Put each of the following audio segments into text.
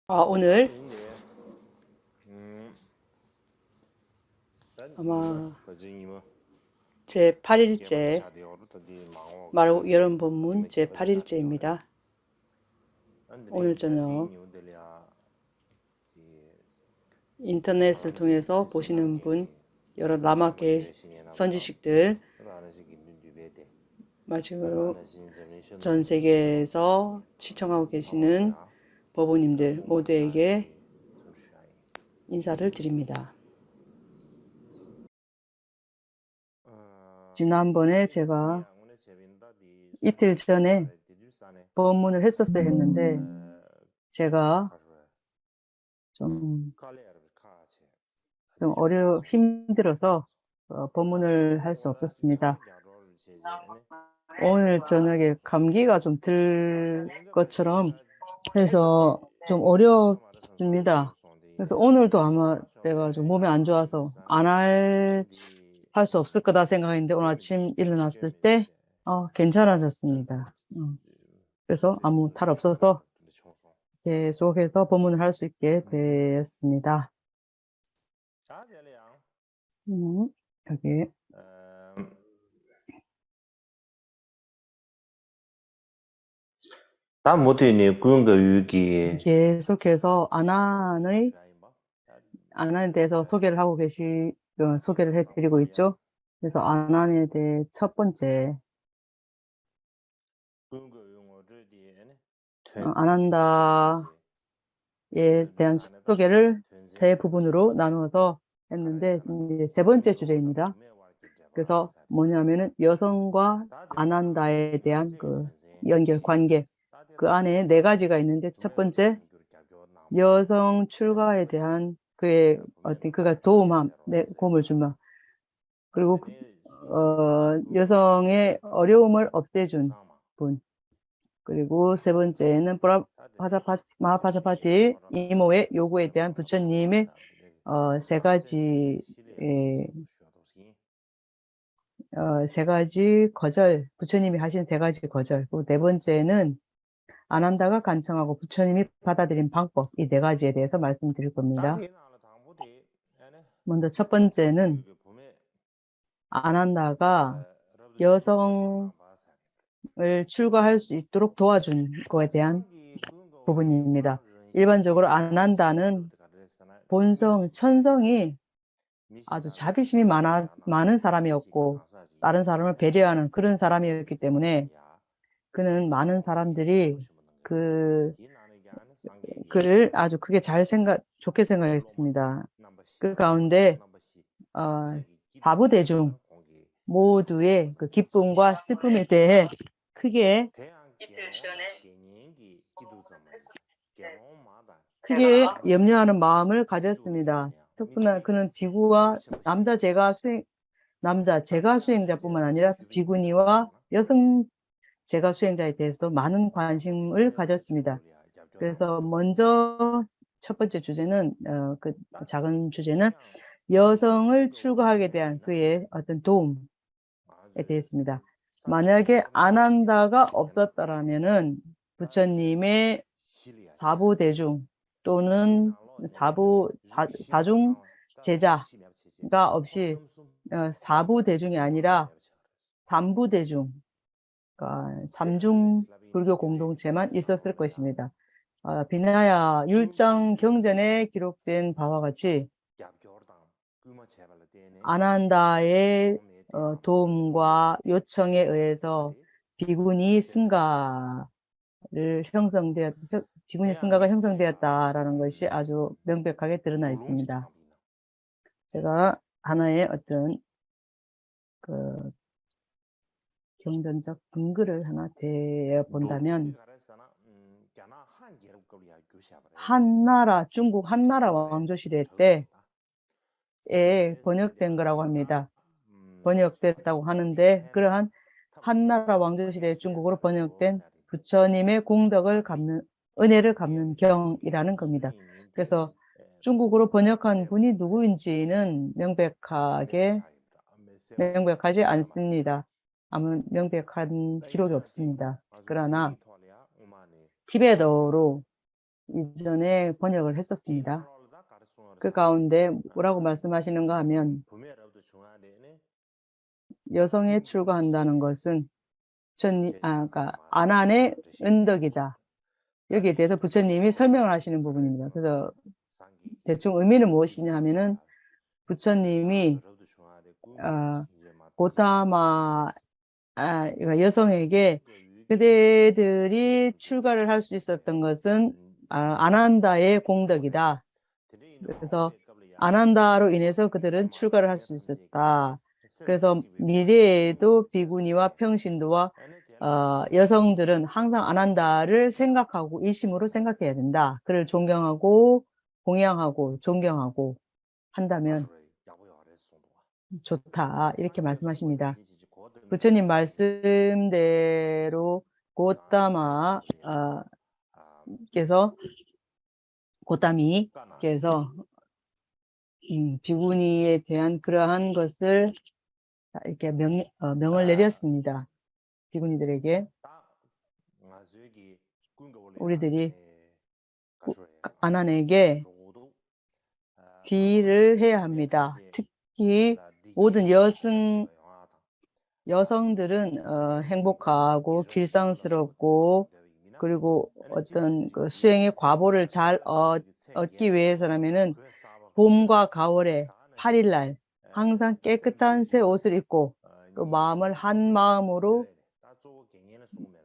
오늘 아마 제8일째 말하고 여름 본문 제8일째입니다. 오늘 저녁 인터넷을 통해서 보시는 분, 여러 남아계 선지식들, 마지막으로 전 세계에서 시청하고 계시는 법우님들 모두에게 인사를 드립니다. 지난번에 제가 이틀 전에 법문을 했었어야 했는데 제가 좀 힘들어서 법문을 할 수 없었습니다. 오늘 저녁에 감기가 좀 들 것처럼 해서 좀 어렵습니다. 그래서 오늘도 아마 내가 좀 몸이 안 좋아서 할 수 없을 거다 생각했는데 오늘 아침 일어났을 때 괜찮아졌습니다. 그래서 아무 탈 없어서 계속해서 법문을 할 수 있게 됐습니다. 여기 계속해서 아난에 대해서 소개를 해드리고 있죠. 그래서 아난에 대해 첫 번째 아난다에 대한 소개를 세 부분으로 나누어서 했는데 이제 세 번째 주제입니다. 그래서 뭐냐면은 여성과 아난다에 대한 그 연결 관계, 그 안에 네 가지가 있는데 첫 번째 여성 출가에 대한 그가 도움을 주마. 그리고 여성의 어려움을 없애준 분. 그리고 세 번째는 마하파자파티 이모의 요구에 대한 부처님의 세 가지 거절, 부처님이 하신 세 가지 거절. 그리고 네 번째는 아난다가 간청하고 부처님이 받아들인 방법, 이 네 가지에 대해서 말씀드릴 겁니다. 먼저 첫 번째는 아난다가 여성을 출가할 수 있도록 도와준 거에 대한 부분입니다. 일반적으로 아난다는 천성이 아주 자비심이 많은 사람이었고 다른 사람을 배려하는 그런 사람이었기 때문에 그는 많은 사람들이 그를 아주 좋게 생각했습니다. 그 가운데 사부대중 모두의 그 기쁨과 슬픔에 대해 크게 염려하는 마음을 가졌습니다. 특히나 그는 비구와 남자 제가 수행자뿐만 아니라 비구니와 여성 제가 수행자에 대해서도 많은 관심을 가졌습니다. 그래서 먼저 첫 번째 주제는 그 작은 주제는 여성을 출가하게 대한 그의 어떤 도움에 대했습니다. 만약에 아난다가 없었더라면은 부처님의 사부대중 또는 사중 제자가 없이 사부대중이 아니라 삼부대중, 그러니까 삼중 불교 공동체만 있었을 것입니다. 비나야 율장 경전에 기록된 바와 같이 아난다의 도움과 요청에 의해서 비구니 승가가 형성되었다라는 것이 아주 명백하게 드러나 있습니다. 제가 하나의 어떤 그 경전적 근거를 하나 대어 본다면 중국 한나라 왕조시대 때에 번역된 거라고 합니다. 번역됐다고 하는데 그러한 한나라 왕조시대 중국어로 번역된 부처님의 은혜를 갚는 경이라는 겁니다. 그래서 중국어로 번역한 분이 누구인지는 명백하지 않습니다. 아무 명백한 기록이 없습니다. 그러나 티베트어로 이전에 번역을 했었습니다. 그 가운데 뭐라고 말씀하시는가 하면 여성에 출가한다는 것은 그러니까 아난의 은덕이다. 여기에 대해서 부처님이 설명을 하시는 부분입니다. 그래서 대충 의미는 무엇이냐 하면은 부처님이 고타마 그러니까 여성에게 그대들이 출가를 할 수 있었던 것은 아난다의 공덕이다. 그래서 아난다로 인해서 그들은 출가를 할 수 있었다. 그래서 미래에도 비구니와 평신도와 여성들은 항상 아난다를 생각하고 일심으로 생각해야 된다. 그를 존경하고 공양하고 존경하고 한다면 좋다. 이렇게 말씀하십니다. 부처님 말씀대로 고타마 고타미께서 비구니에 대한 그러한 것을 이렇게 명을 내렸습니다. 비구니들에게 우리들이 아난에게 귀의를 해야 합니다. 특히 모든 여성들은 행복하고 길상스럽고 그리고 어떤 그 수행의 과보를 잘 얻기 위해서라면은 봄과 가을에 8일날 항상 깨끗한 새 옷을 입고 또 마음을 한 마음으로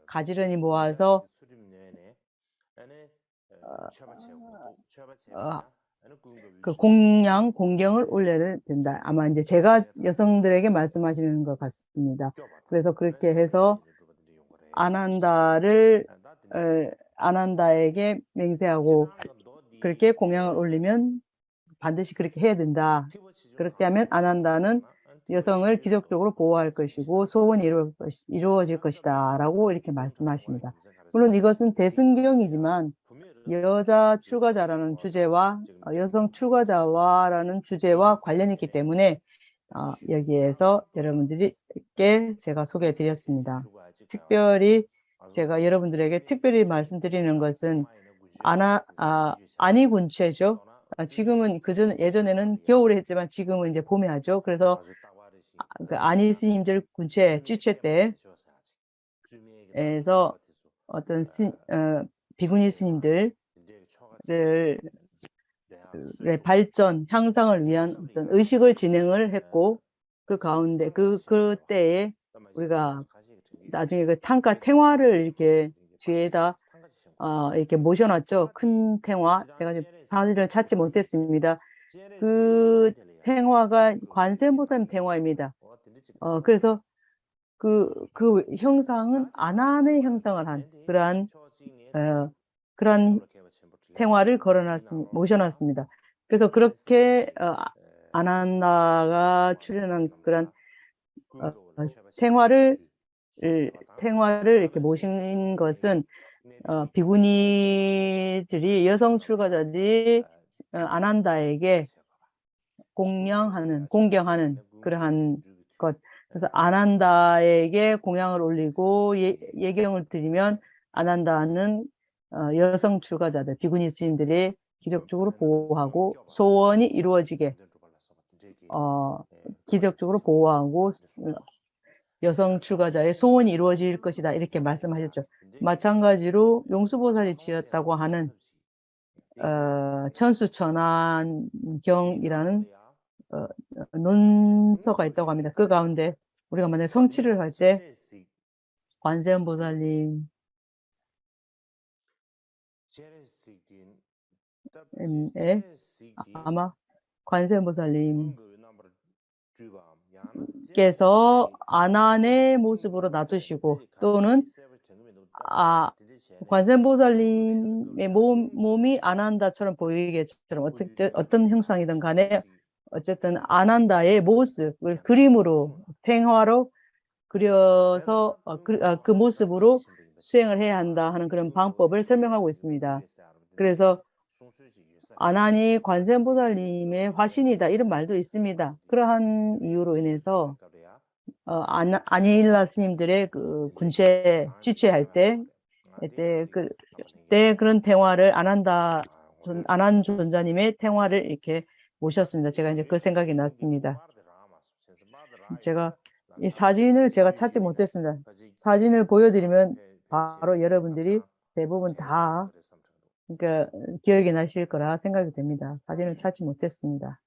가지런히 모아서 그 공경을 올려야 된다. 아마 이제 제가 여성들에게 말씀하시는 것 같습니다. 그래서 그렇게 해서 아난다에게 맹세하고 그렇게 공양을 올리면 반드시 그렇게 해야 된다. 그렇게 하면 아난다는 여성을 기적적으로 보호할 것이고 소원이 이루어질 것이다 라고 이렇게 말씀하십니다. 물론 이것은 대승경이지만 여자 출가자라는 주제와 여성 출가자와라는 주제와 관련이 있기 때문에 여기에서 여러분들께 제가 소개해 드렸습니다. 특별히 제가 여러분들에게 특별히 말씀드리는 것은 아니군체죠. 지금은 예전에는 겨울에 했지만 지금은 이제 봄에 하죠. 그래서 그 아니 스님들 군체 쥐체 때에서 어떤 비구니 스님들의 발전 향상을 위한 어떤 의식을 진행을 했고 그 가운데 그때에 우리가 나중에 그 탕가 탱화를 이렇게 뒤에다 이렇게 모셔놨죠. 큰 탱화. 제가 지금 자리를 찾지 못했습니다. 그 탱화가 관세음보살 탱화입니다. 그래서 그 형상은 아난의 형상을 한 그러한 탱화를 모셔놨습니다. 그래서 그렇게 아난다가 출연한 그런 탱화를 이렇게 모신 것은 비구니들이 여성 출가자들이 아난다에게 공경하는 그러한 것. 그래서 아난다에게 공양을 올리고 예경을 드리면 아난다는 여성 출가자들, 비구니 스님들이 기적적으로 보호하고 소원이 이루어지게 기적적으로 보호하고 여성 출가자의 소원이 이루어질 것이다 이렇게 말씀하셨죠. 마찬가지로 용수보살이 지었다고 하는 천수천안경이라는 논서가 있다고 합니다. 그 가운데 우리가 만약 성취를 할 때 관세음 보살님 아마 관세음 보살님께서 아난의 모습으로 놔두시고 또는 관세음 보살님의 몸이 아난다처럼 보이게처럼 어떤 형상이든 간에 어쨌든 아난다의 모습을 그림으로 탱화로 그려서 그 모습으로 수행을 해야 한다 하는 그런 방법을 설명하고 있습니다. 그래서 아난이 관세음보살님의 화신이다 이런 말도 있습니다. 그러한 이유로 인해서 아니일라 스님들의 그 군체 지체할 때 때 그런 대화를 안한 존자님의 대화를 이렇게 모셨습니다. 제가 이제 그 생각이 났습니다. 제가 이 사진을 제가 찾지 못했습니다. 사진을 보여드리면 바로 여러분들이 대부분 다 그러니까 기억이 나실 거라 생각이 됩니다. 사진을 찾지 못했습니다.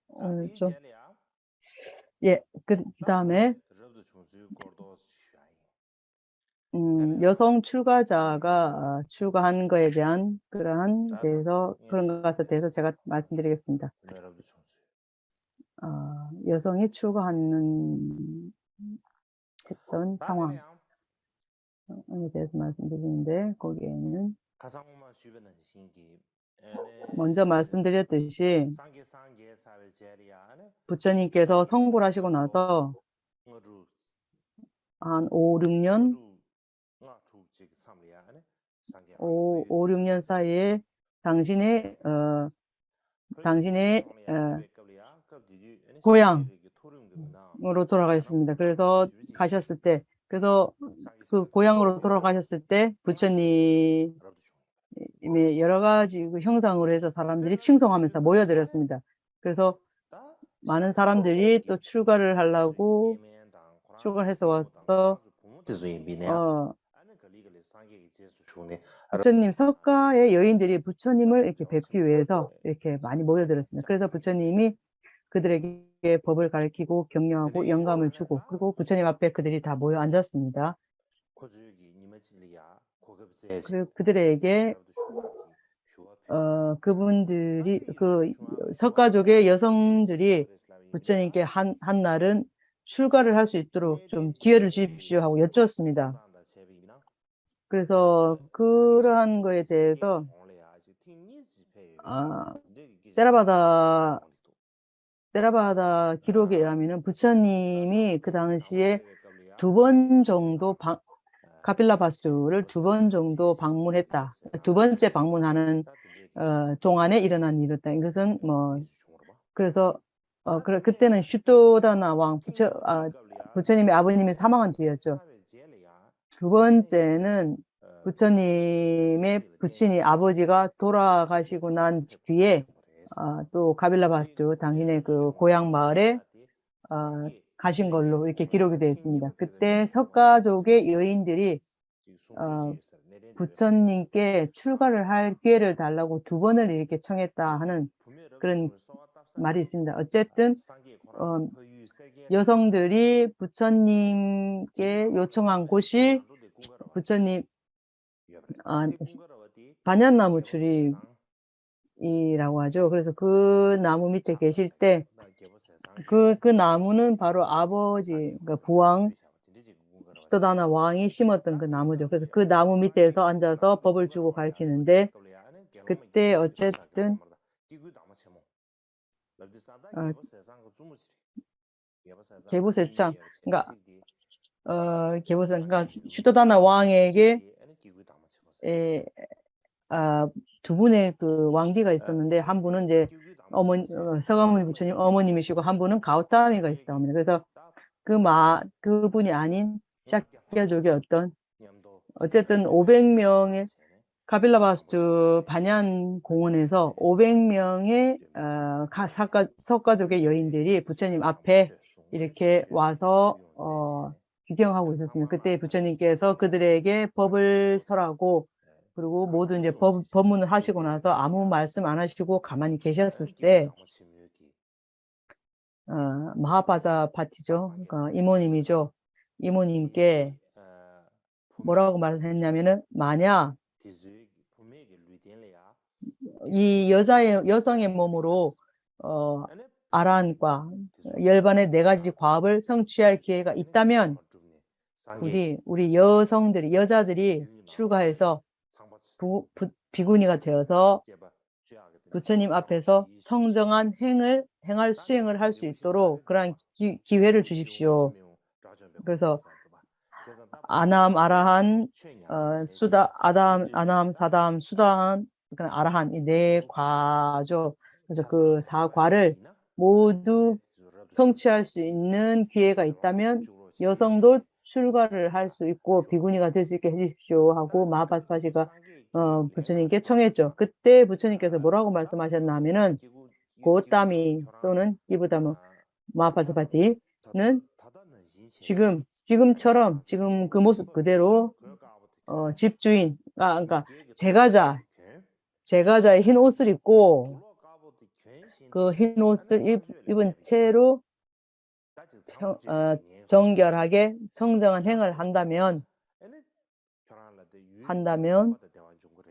오늘 좀 예, 그다음에 여성 출가자가 출가한 거에 대한 그러한 그런 것에 대해서 제가 말씀드리겠습니다. 여성이 출가하는 했던 상황에 대해서 말씀드리는데 거기에는 먼저 말씀드렸듯이 부처님께서 성불 하시고 나서 한 5, 6년 사이에 당신의 고향으로 돌아가셨습니다. 그래서 가셨을 때, 그래서 그 고향으로 돌아가셨을 때 부처님의 여러 가지 그 형상으로 해서 사람들이 칭송하면서 모여들었습니다. 그래서 많은 사람들이 또 출가를 하려고 출가해서 와서 부처님 석가의 여인들이 부처님을 이렇게 뵙기 위해서 이렇게 많이 모여들었습니다. 그래서 부처님이 그들에게 법을 가르치고 격려하고 영감을 주고 그리고 부처님 앞에 그들이 다 모여 앉았습니다. 그리고 그들에게 그분들이 그 석가족의 여성들이 부처님께 한 날은 출가를 할 수 있도록 좀 기회를 주십시오 하고 여쭈었습니다. 그래서 그러한 거에 대해서 때라바다 기록에 의하면 부처님이 그 당시에 2번 정도 카필라바스투를 2번 정도 방문했다. 2번째 방문하는 동안에 일어난 일이었다. 이것은 뭐 그래서 그때는 슈토다나 왕 부처님의 아버님이 사망한 뒤였죠. 2번째는 부처님의 부친이 아버지가 돌아가시고 난 뒤에 또 가빌라바스투 당신의 그 고향 마을에 가신 걸로 이렇게 기록이 되어 있습니다. 그때 석가족의 여인들이 부처님께 출가를 할 기회를 달라고 2번을 이렇게 청했다 하는 그런 말이 있습니다. 어쨌든 여성들이 부처님께 요청한 곳이 부처님 반야나무 추리라고 하죠. 그래서 그 나무 밑에 계실 때 그 나무는 바로 아버지, 그러니까 부왕 슈토다나 왕이 심었던 그 나무죠. 그래서 그 나무 밑에서 앉아서 법을 주고 가르치는데 그때 어쨌든 개보세창, 그러니까 그러니까 슈토다나 왕에게 2분의 그 왕비가 있었는데 한 분은 이제 서가모니 부처님 어머님이시고 한 분은 가우타미가 있었다고 합니다. 그래서 그분이 아닌 샤키야족의 어쨌든 500명의 카빌라바스투 반얀 공원에서 500명의 석가족의 여인들이 부처님 앞에 이렇게 와서 구경하고 있었습니다. 그때 부처님께서 그들에게 법을 설하고 그리고 모두 이제 법문을 하시고 나서 아무 말씀 안 하시고 가만히 계셨을 때 마하파자 파티죠. 그러니까 이모님이죠. 이모님께 뭐라고 말했냐면은 만약 이 여성의 몸으로 아란과 열반의 4가지 과업을 성취할 기회가 있다면 우리 여자들이 출가해서 비구니가 되어서 부처님 앞에서 성정한 수행을 할 수 있도록 그러한 기회를 주십시오. 그래서 아남, 아라한, 아남, 사담, 수다한, 그러니까 아라한 이 4과죠. 그래서 그 4과를 모두 성취할 수 있는 기회가 있다면 여성도 출가를 할 수 있고 비구니가 될 수 있게 해주십시오 하고 마하바스파시가 부처님께 청했죠. 그때 부처님께서 뭐라고 말씀하셨나 하면은 고타미 또는 이브다무 마하바스파티는 지금처럼 지금 그 모습 그대로 집주인, 그러니까 제가자의 흰 옷을 입고 그 흰 옷을 입은 채로 정결하게 청정한 행을 한다면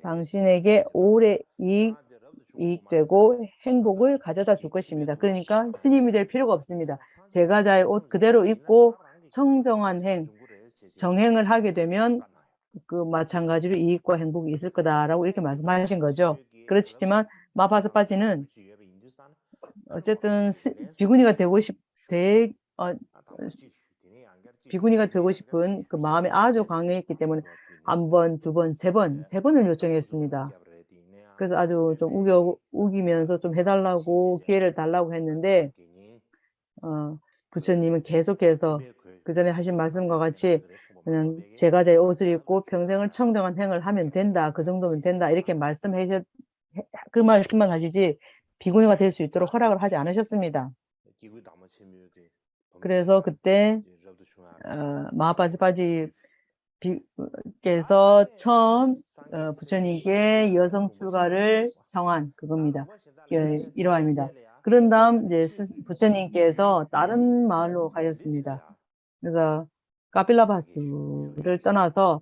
당신에게 오래 이익되고 행복을 가져다 줄 것입니다. 그러니까 스님이 될 필요가 없습니다. 제가자의 옷 그대로 입고 청정한 행, 정행을 하게 되면 그 마찬가지로 이익과 행복이 있을 거다라고 이렇게 말씀하신 거죠. 그렇지만 마하바스파티는 어쨌든 비구니가 되고 비구니가 되고 싶은 그 마음이 아주 강했기 때문에 한 번, 두 번, 세 번을 요청했습니다. 그래서 아주 좀 우기면서 좀 해달라고 기회를 달라고 했는데 부처님은 계속해서 그 전에 하신 말씀과 같이 그냥 제가자의 옷을 입고 평생을 청정한 행을 하면 된다. 그 정도면 된다. 이렇게 그 말씀만 하시지 비구니가 될 수 있도록 허락을 하지 않으셨습니다. 그래서 그때 마하바스파지께서 처음 부처님께 여성 출가를 청한 그겁니다. 이러합니다. 그런 다음 이제 부처님께서 다른 마을로 가셨습니다. 그래서 카필라바스를 떠나서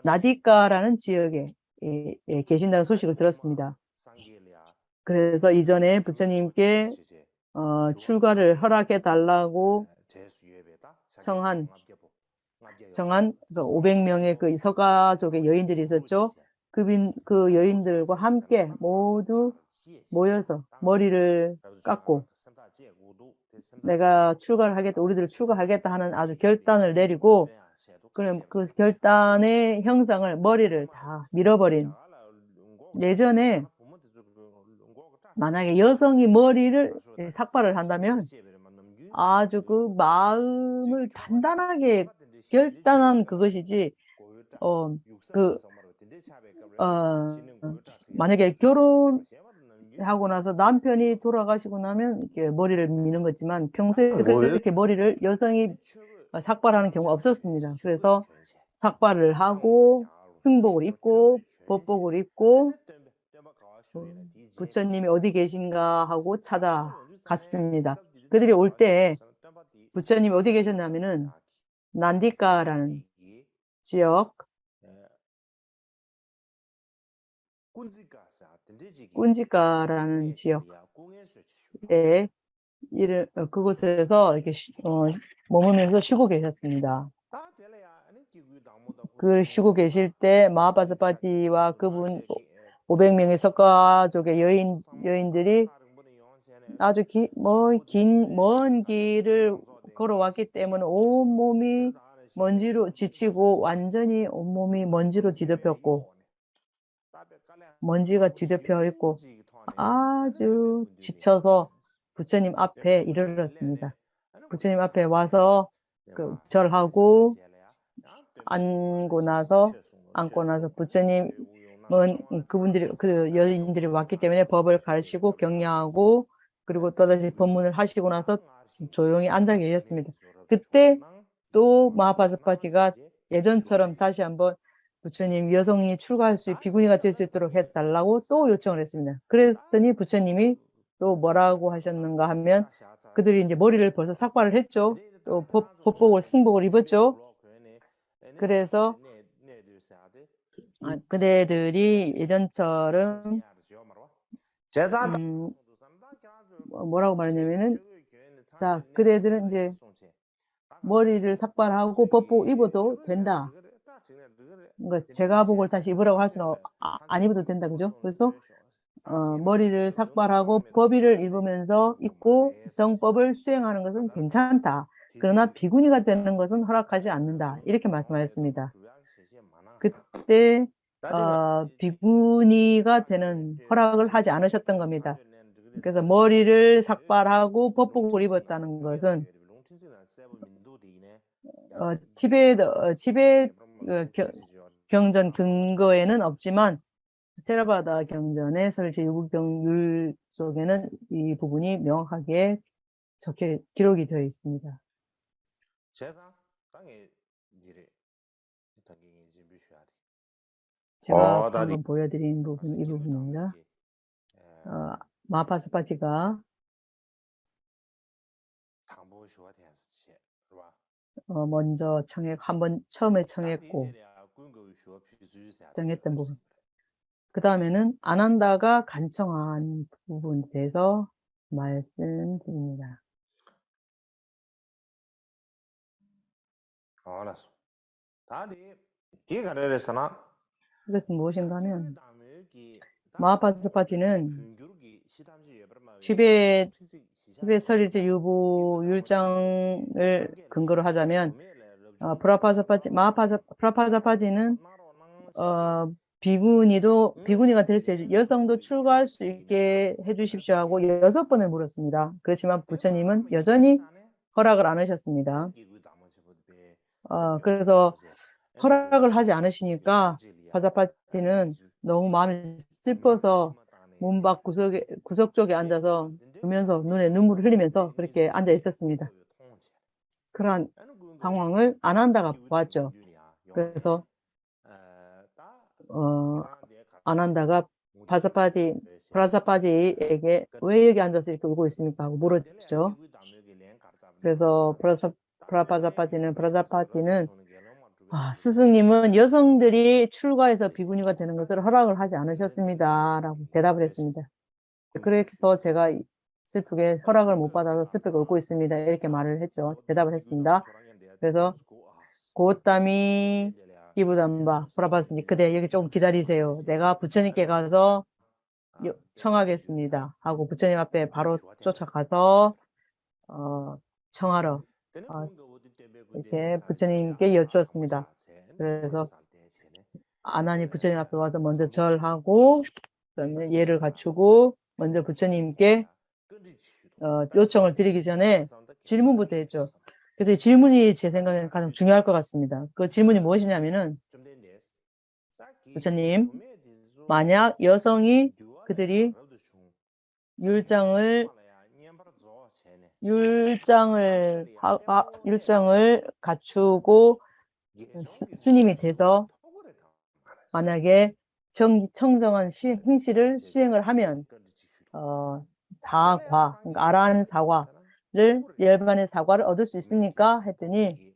나디카라는 지역에 계신다는 소식을 들었습니다. 그래서 이전에 부처님께 출가를 허락해 달라고 청한 500명의 그 서가족의 여인들이 있었죠. 그 여인들과 함께 모두 모여서 머리를 깎고 내가 우리들 출가하겠다 하는 아주 결단을 내리고 그럼 그 결단의 형상을 머리를 다 밀어버린 예전에 만약에 여성이 머리를 삭발을 한다면 아주 그 마음을 단단하게 결단한 그것이지 만약에 결혼하고 나서 남편이 돌아가시고 나면 이렇게 머리를 미는 거지만 평소에 그렇게 머리를 여성이 삭발하는 경우가 없었습니다. 그래서 삭발을 하고 승복을 입고 법복을 입고 부처님이 어디 계신가 하고 찾아갔습니다. 그들이 올 때 부처님이 어디 계셨냐면은 난디카라는 지역, 꾼지카라는 지역에 그곳에서 이렇게 머무면서 쉬고 계셨습니다. 그 쉬고 계실 때 마하바스파티와 그분 500명의 석가족의 여인들이 아주 먼 길을 걸어왔기 때문에 온몸이 먼지로 지치고 완전히 온몸이 먼지로 뒤덮였고 먼지가 뒤덮여 있고 아주 지쳐서 부처님 앞에 이르렀습니다. 부처님 앞에 와서 절하고 앉고 나서 부처님은 그 여인들이 왔기 때문에 법을 가르치고 격려하고 그리고 또다시 법문을 하시고 나서 조용히 앉아 계셨습니다. 그때 또 마하바스파티가 예전처럼 다시 한번 부처님 여성이 출가할 수 있고 비구니가 될 수 있도록 해달라고 또 요청을 했습니다. 그랬더니 부처님이 또 뭐라고 하셨는가 하면 그들이 이제 머리를 벌써 삭발을 했죠. 또 승복을 입었죠. 그래서 그대들이 예전처럼 뭐라고 말했냐면은 자 그대들은 이제 머리를 삭발하고 법복 입어도 된다. 그러니까 제가복을 다시 입으라고 할 수는 안 입어도 된다, 그죠? 그래서 머리를 삭발하고 법의를 입고 정법을 수행하는 것은 괜찮다. 그러나 비구니가 되는 것은 허락하지 않는다. 이렇게 말씀하셨습니다. 그때 비구니가 되는 허락을 하지 않으셨던 겁니다. 그래서 머리를 삭발하고 법복을 입었다는 것은 티베트 경전 근거에는 없지만 테라바다 경전의 설치 유구경율 속에는 이 부분이 명확하게 기록이 되어 있습니다. 제가 방금 보여드린 부분, 이 부분입니다. 마하파사파티가 먼저 처음에 청했고 정했던 부분. 그 다음에는 아난다가 간청한 부분에 대해서 말씀드립니다. 이것은 무엇인가 하면 마하파사파티는 티베트 설리트 유부 율장을 근거로 하자면 프라파사파티는 비구니가 될 수 있는 여성도 출가할 수 있게 해주십시오 하고 6번을 물었습니다. 그렇지만 부처님은 여전히 허락을 안 하셨습니다. 그래서 허락을 하지 않으시니까 파사파티는 너무 마음이 슬퍼서 문밖 구석 쪽에 앉아서 울면서 눈에 눈물을 흘리면서 그렇게 앉아 있었습니다. 그러한 상황을 아난다가 보았죠. 그래서 아난다가 프라사파티에게 왜 여기 앉아서 이렇게 울고 있습니까? 하고 물었죠. 그래서 프라사파티는 스승님은 여성들이 출가해서 비구니가 되는 것을 허락을 하지 않으셨습니다. 라고 대답을 했습니다. 그래서 제가 슬프게 허락을 못 받아서 슬프게 울고 있습니다. 이렇게 말을 했죠. 대답을 했습니다. 그래서 고땀이 기부담바 프라바스니 그대 여기 조금 기다리세요. 내가 부처님께 가서 청하겠습니다. 하고 부처님 앞에 바로 쫓아가서 청하러 이렇게 부처님께 여쭈었습니다. 그래서 아난이 부처님 앞에 와서 먼저 절하고 그다음에 예를 갖추고 먼저 부처님께 요청을 드리기 전에 질문부터 했죠. 그래서 질문이 제 생각에는 가장 중요할 것 같습니다. 그 질문이 무엇이냐면은 부처님, 만약 여성이 그들이 율장을 갖추고 스님이 돼서 만약에 청정한 행실을 수행을 하면 사과, 그러니까 아라한 사과를 열반의 사과를 얻을 수 있습니까? 했더니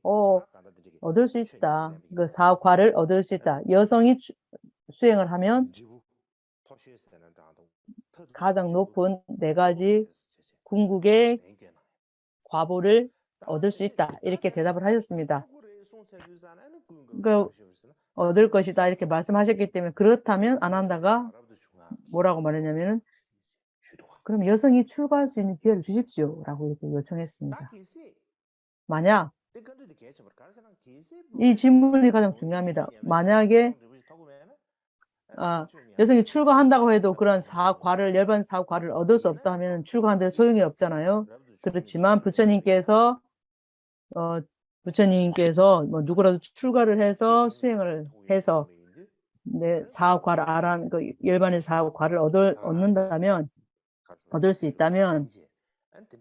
얻을 수 있다. 그 사과를 얻을 수 있다. 여성이 수행을 하면 가장 높은 4가지 궁극의 과보를 얻을 수 있다. 이렇게 대답을 하셨습니다. 얻을 것이다. 이렇게 말씀하셨기 때문에 그렇다면 아난다가 뭐라고 말했냐면은 그럼 여성이 출가할 수 있는 기회를 주십시오. 라고 이렇게 요청했습니다. 만약 이 질문이 가장 중요합니다. 만약에 여성이 출가한다고 해도 그런 열반 사과를 얻을 수 없다면 출가한데 소용이 없잖아요. 그렇지만 부처님께서 뭐 누구라도 출가를 해서 수행을 해서 사과를 그 열반의 사과를 얻을 수 있다면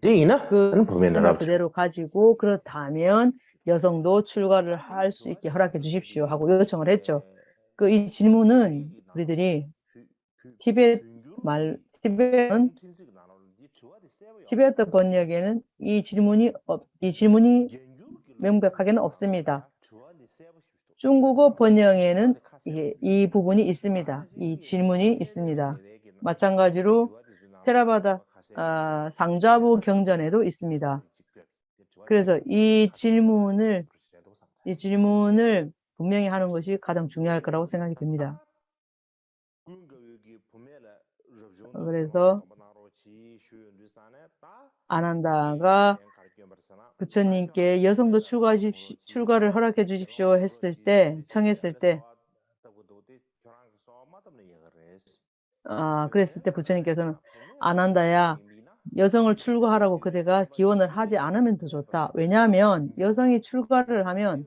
그 뜻을 그대로 가지고 그렇다면 여성도 출가를 할 수 있게 허락해 주십시오 하고 요청을 했죠. 이 질문은 우리들이 티베트 번역에는 이 질문이 명백하게는 없습니다. 중국어 번역에는 이 부분이 있습니다. 이 질문이 있습니다. 마찬가지로 테라바다 상좌부 경전에도 있습니다. 그래서 이 질문을 분명히 하는 것이 가장 중요할 거라고 생각이 듭니다. 그래서 아난다가 부처님께 여성도 출가를 허락해 주십시오 청했을 때 그랬을 때 부처님께서는 안 한다야. 여성을 출가하라고 그대가 기원을 하지 않으면 더 좋다. 왜냐하면 여성이 출가를 하면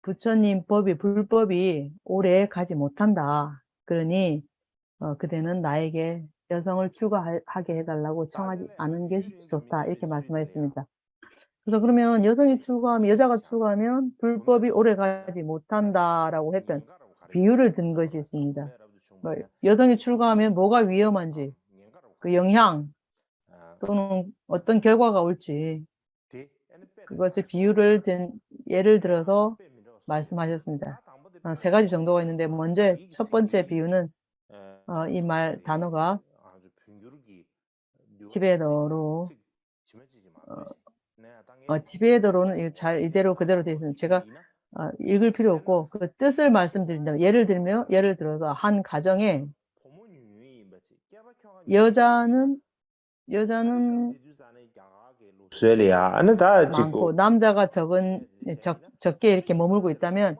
부처님 법이 불법이 오래 가지 못한다. 그러니 그대는 나에게 여성을 출가하게 해달라고 청하지 않은 것이 좋다. 이렇게 말씀하셨습니다. 그래서 그러면 여성이 출가하면 여자가 출가하면 불법이 오래 가지 못한다라고 했던 비유를 든 것이 있습니다. 여성이 출가하면 뭐가 위험한지 그 영향 또는 어떤 결과가 올지 그것을 비유를 든 예를 들어서 말씀하셨습니다. 세 가지 정도가 있는데 먼저 첫 번째 비유는 이 말 단어가 티베트어로 티베트어로는 이대로 그대로 되어 있습니다. 제가 읽을 필요 없고 그 뜻을 말씀드린다면 예를 들어서 한 가정에 여자는 많고 남자가 적게 이렇게 머물고 있다면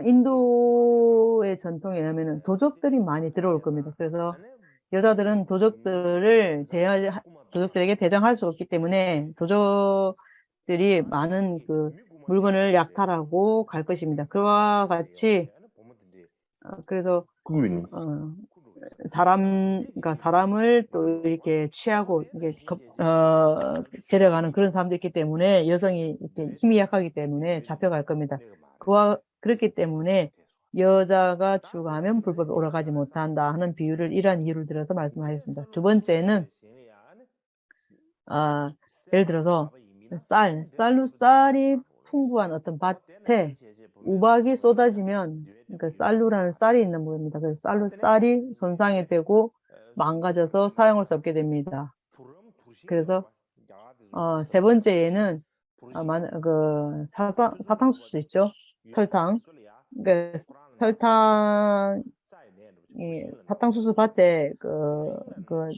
인도의 전통에 의하면 도적들이 많이 들어올 겁니다. 그래서 여자들은 도적들에게 대장할 수 없기 때문에 도적들이 많은 그 물건을 약탈하고 갈 것입니다. 그와 같이 그래서 그러니까 사람을 또 이렇게 취하고 이게 데려가는 그런 사람도 있기 때문에 여성이 이렇게 힘이 약하기 때문에 잡혀갈 겁니다. 그렇기 때문에 여자가 출가하면 불법에 올라가지 못한다 하는 비유를 이러한 이유를 들어서 말씀하셨습니다. 두 번째는 예를 들어서 쌀이 풍부한 어떤 밭에 우박이 쏟아지면 그러니까 쌀루라는 쌀이 있는 겁니다. 그래서 쌀이 손상이 되고 망가져서 사용할 수 없게 됩니다. 그래서 세 번째에는 사탕수수 있죠? 설탕. 그러니까 사탕수수 밭에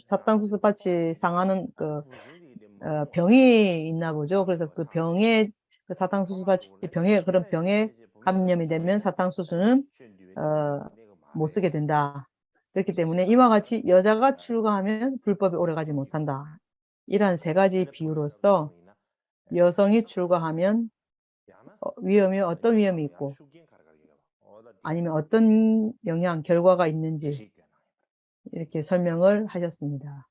사탕수수 밭이 상하는 병이 있나 보죠. 그래서 그 사탕수수 밭이 그런 병에 감염이 되면 사탕수수는 못 쓰게 된다. 그렇기 때문에 이와 같이 여자가 출가하면 불법이 오래가지 못한다. 이러한 세 가지 비유로서 여성이 출가하면 어떤 위험이 있고 아니면 어떤 결과가 있는지 이렇게 설명을 하셨습니다.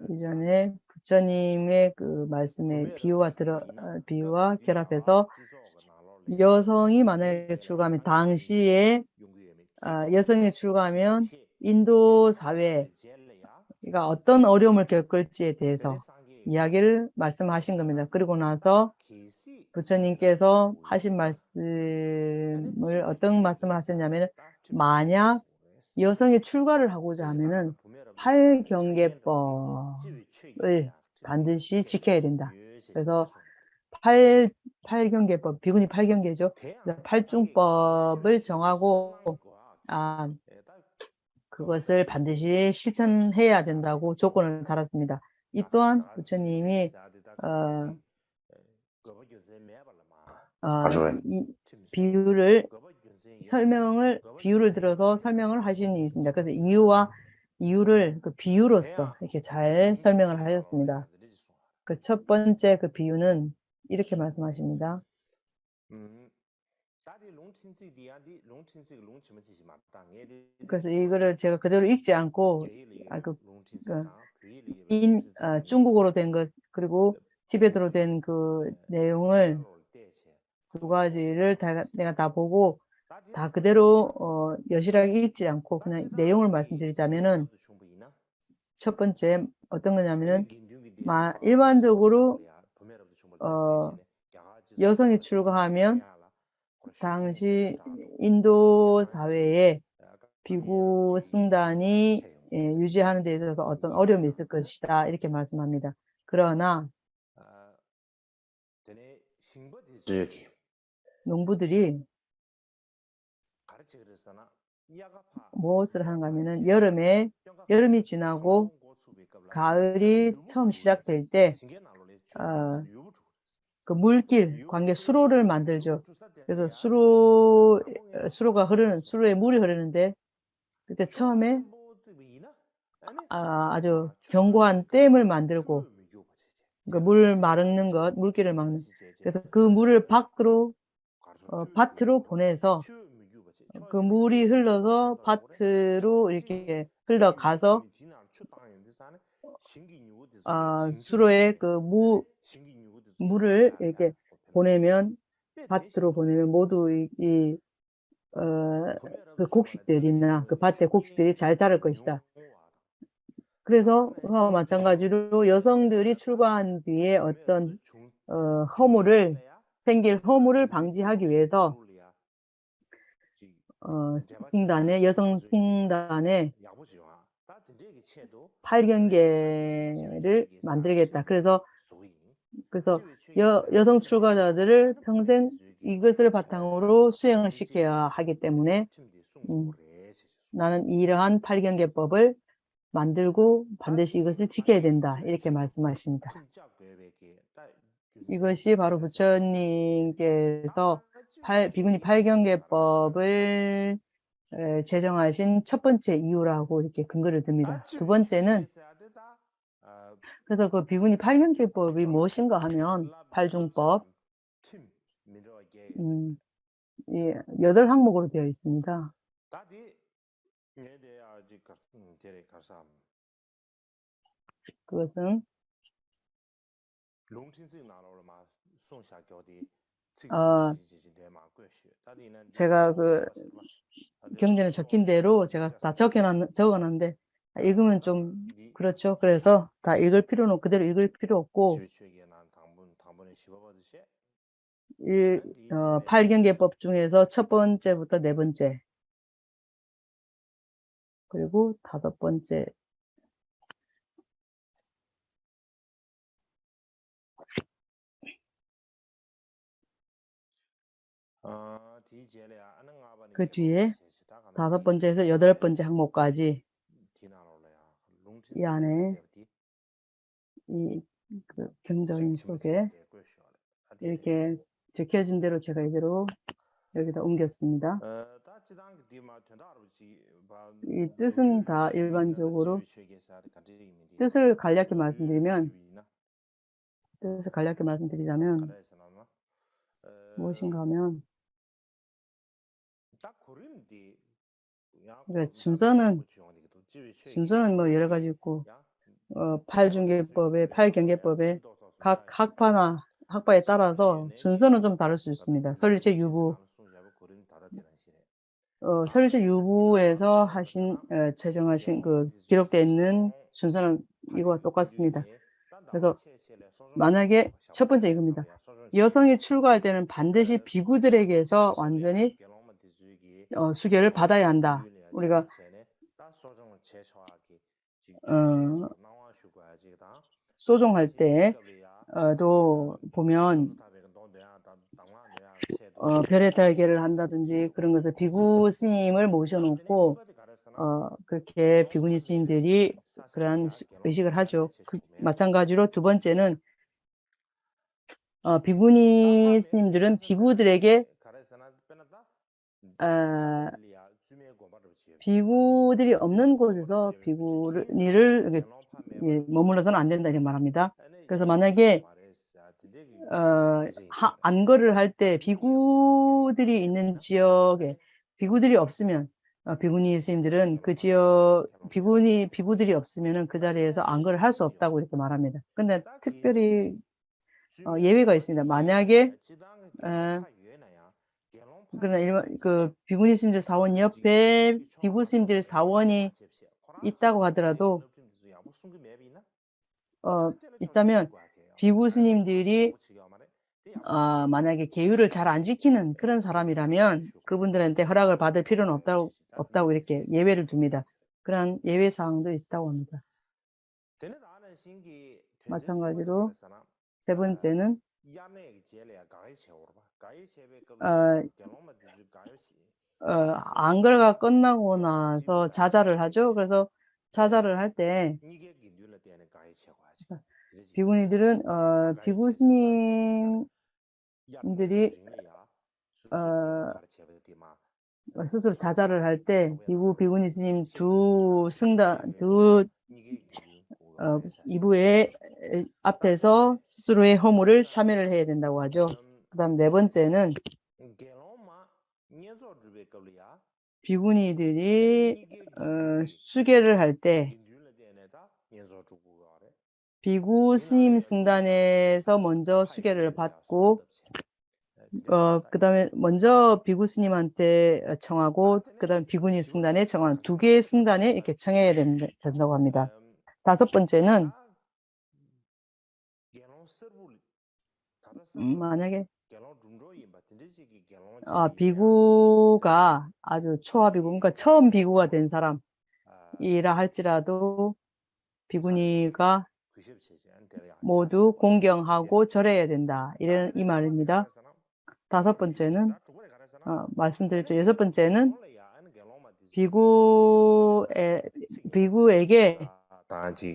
이전에 부처님의 그 말씀의 비유와 결합해서 여성이 만약에 출가하면 당시에 여성이 출가하면 인도 사회가 어떤 어려움을 겪을지에 대해서 이야기를 말씀하신 겁니다. 그리고 나서 부처님께서 하신 말씀을 어떤 말씀을 하셨냐면 만약 여성이 출가를 하고자 하면은 팔경계법을 반드시 지켜야 된다. 그래서 팔경계법, 비구니 팔경계죠. 팔중법을 정하고 그것을 반드시 실천해야 된다고 조건을 달았습니다. 이 또한 부처님이 이 비유를 들어서 설명을 하신 이유 있습니다. 그래서 이유를 그 비유로서 이렇게 잘 설명을 하셨습니다. 그 첫 번째 그 비유는 이렇게 말씀하십니다. 그래서 이거를 제가 그대로 읽지 않고 중국어로 된 것 그리고 티베트로 된 그 내용을 두 가지를 내가 다 보고 다 그대로 여실하게 읽지 않고 그냥 내용을 말씀드리자면은 첫 번째 어떤 거냐면은 일반적으로 여성이 출가하면 당시 인도 사회에 비구 승단이 유지하는 데 있어서 어떤 어려움이 있을 것이다 이렇게 말씀합니다. 그러나 농부들이 무엇을 하는가 하면은 여름이 지나고 가을이 처음 시작될 때 그 물길, 관계 수로를 만들죠. 그래서 수로가 수로에 물이 흐르는데 그때 처음에 아주 견고한 댐을 만들고 그 물 마르는 것, 물길을 막는. 그래서 그 물을 밭으로 보내서 그 물이 흘러서 밭으로 이렇게 흘러가서 수로에 물을 이렇게 보내면 밭으로 보내면 모두 그 곡식들이나 그 밭의 곡식들이 잘 자랄 것이다. 그래서 그와 마찬가지로 여성들이 출가한 뒤에 어떤 생길 허물을 방지하기 위해서 여성 승단에 팔경계를 만들겠다. 그래서 여성 출가자들을 평생 이것을 바탕으로 수행을 시켜야 하기 때문에 나는 이러한 팔경계법을 만들고 반드시 이것을 지켜야 된다. 이렇게 말씀하십니다. 이것이 바로 부처님께서 비구니 팔경계법을 제정하신 첫 번째 이유라고 이렇게 근거를 듭니다. 두 번째는 그래서 그 비구니 팔경계법이 무엇인가 하면 팔중법 8항목으로 되어 있습니다. 그것은 제가 그 경전에 적힌 대로 제가 다 적어놨는데 읽으면 좀 그렇죠. 그래서 다 그대로 읽을 필요 없고 팔경계법 중에서 첫 번째부터 네 번째 그리고 다섯 번째 그 뒤에 다섯 번째에서 여덟 번째 항목까지 이 안에 그 경전 속에 이렇게 적혀진 대로 제가 이대로 여기다 옮겼습니다. 이 뜻은 다 일반적으로 뜻을 간략히 말씀드리자면 무엇인가 하면 순서는 뭐 여러 가지 있고 팔경계법에 각 학파에 따라서 순서는 좀 다를 수 있습니다. 설일체 유부에서 제정하신 기록되어 있는 순서는 이거와 똑같습니다. 그래서 만약에 첫 번째 이겁니다. 여성이 출가할 때는 반드시 비구들에게서 완전히 수계를 받아야 한다. 우리가 소종할 때도 보면 별의 달개를 한다든지 그런 것을 비구 스님을 모셔놓고 그렇게 비구니 스님들이 그러한 의식을 하죠. 마찬가지로 두 번째는 비구니 스님들은 비구들에게 비구들이 없는 곳에서 비구니를 머물러서는 안 된다 이렇게 말합니다. 그래서 만약에 안거를 할 때 비구들이 있는 지역에 비구들이 없으면 비구니 스님들은 그 지역 비구들이 없으면은 그 자리에서 안거를 할 수 없다고 이렇게 말합니다. 근데 특별히 예외가 있습니다. 만약에 그러나 비구니 스님들 사원 옆에 비구 스님들 사원이 있다고 하더라도 있다면 비구 스님들이 만약에 계율을 잘 안 지키는 그런 사람이라면 그분들한테 허락을 받을 필요는 없다고 이렇게 예외를 둡니다. 그런 예외 사항도 있다고 합니다. 마찬가지로 세 번째는 안글가 끝나고 나서 자자를 하죠. 그래서 자자를 할 때 비구니들은 비구 스님들이 스스로 자자를 할 때 비구니 스님 두 이부의 앞에서 스스로의 허물을 참여를 해야 된다고 하죠. 그다음 네 번째는 비구니들이 수계를 할 때 비구 스님 승단에서 먼저 수계를 받고 그다음에 먼저 비구 스님한테 청하고 그다음 비구니 승단에 청하는 두 개의 승단에 이렇게 청해야 된다고 합니다. 다섯 번째는 만약에 비구가 아주 초아 비구, 그러니까 처음 비구가 된 사람이라 할지라도 비구니가 모두 공경하고 절해야 된다. 이 말입니다. 다섯 번째는 말씀드렸죠. 여섯 번째는 비구에게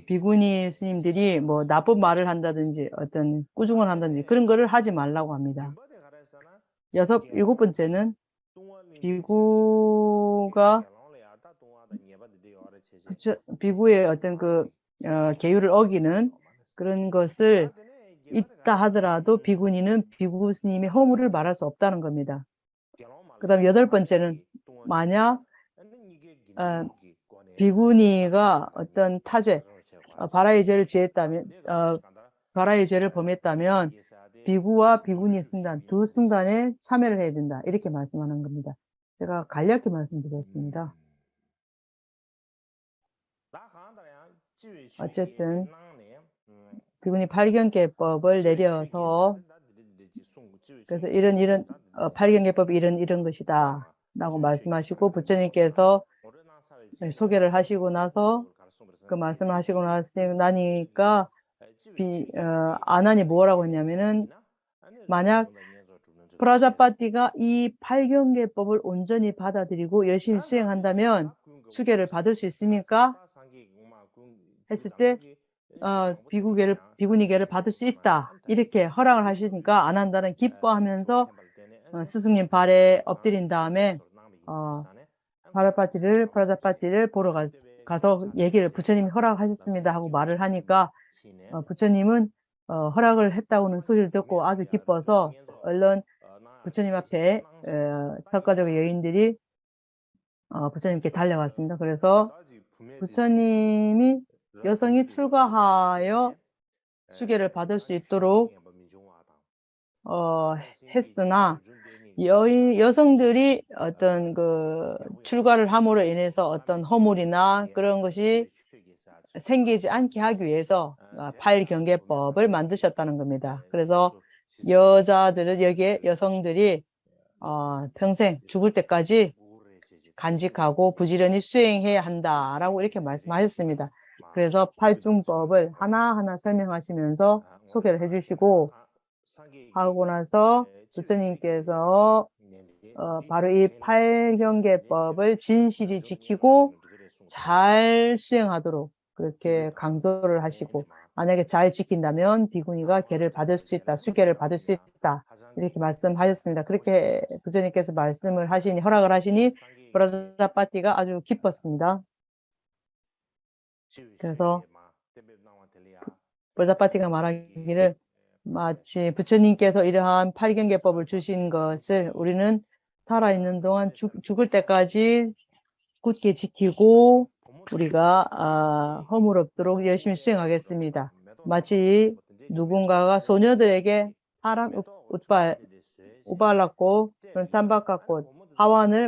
비구니 스님들이 뭐 나쁜 말을 한다든지 어떤 꾸중을 한다든지 그런 거를 하지 말라고 합니다. 일곱 번째는 비구의 어떤 계율을 어기는 그런 것을 있다 하더라도 비구니는 비구 스님이 허물을 말할 수 없다는 겁니다. 그다음 여덟 번째는 만약 비구니가 어떤 타죄, 발아의 죄를 지었다면, 발아의 죄를 범했다면 비구와 비구니 승단 두 승단에 참여를 해야 된다. 이렇게 말씀하는 겁니다. 제가 간략히 말씀드렸습니다. 어쨌든 비구니 팔경계법을 내려서 그래서 이런 팔경계법이 이런 것이다 라고 말씀하시고 부처님께서 소개를 하시고 나서 그 말씀을 하시고 나니까 아난이 뭐라고 했냐면은 만약 프라자파티가 이 팔경계법을 온전히 받아들이고 열심히 수행한다면 수계를 받을 수 있습니까? 했을 때 비구니계를 받을 수 있다. 이렇게 허락을 하시니까 아난다는 기뻐하면서 스승님 발에 엎드린 다음에 프라자파티를 보러 가서 부처님이 허락하셨습니다 하고 말을 하니까 부처님은 허락을 했다고는 소리를 듣고 아주 기뻐서 얼른 부처님 앞에 석가족의 여인들이 부처님께 달려갔습니다. 그래서 부처님이 여성이 출가하여 수계를 받을 수 있도록 했으나 여성들이 어떤 출가를 함으로 인해서 어떤 허물이나 그런 것이 생기지 않게 하기 위해서 팔경계법을 만드셨다는 겁니다. 그래서 여성들이 평생 죽을 때까지 간직하고 부지런히 수행해야 한다라고 이렇게 말씀하셨습니다. 그래서 팔중법을 하나하나 설명하시면서 소개를 해주시고 하고 나서 부처님께서 바로 이 팔경계법을 진실히 지키고 잘 수행하도록 그렇게 강조를 하시고 만약에 잘 지킨다면 비구니가 계를 받을 수 있다, 수계를 받을 수 있다 이렇게 말씀하셨습니다. 그렇게 부처님께서 허락을 하시니 브라자파티가 아주 기뻤습니다. 그래서 브라자파티가 말하기를 마치 부처님께서 이러한 팔경계법을 주신 것을 우리는 살아있는 동안 죽을 때까지 굳게 지키고 우리가 허물 없도록 열심히 수행하겠습니다. 마치 누군가가 소녀들에게 파란 우발랐고 그런 찬바깥꽃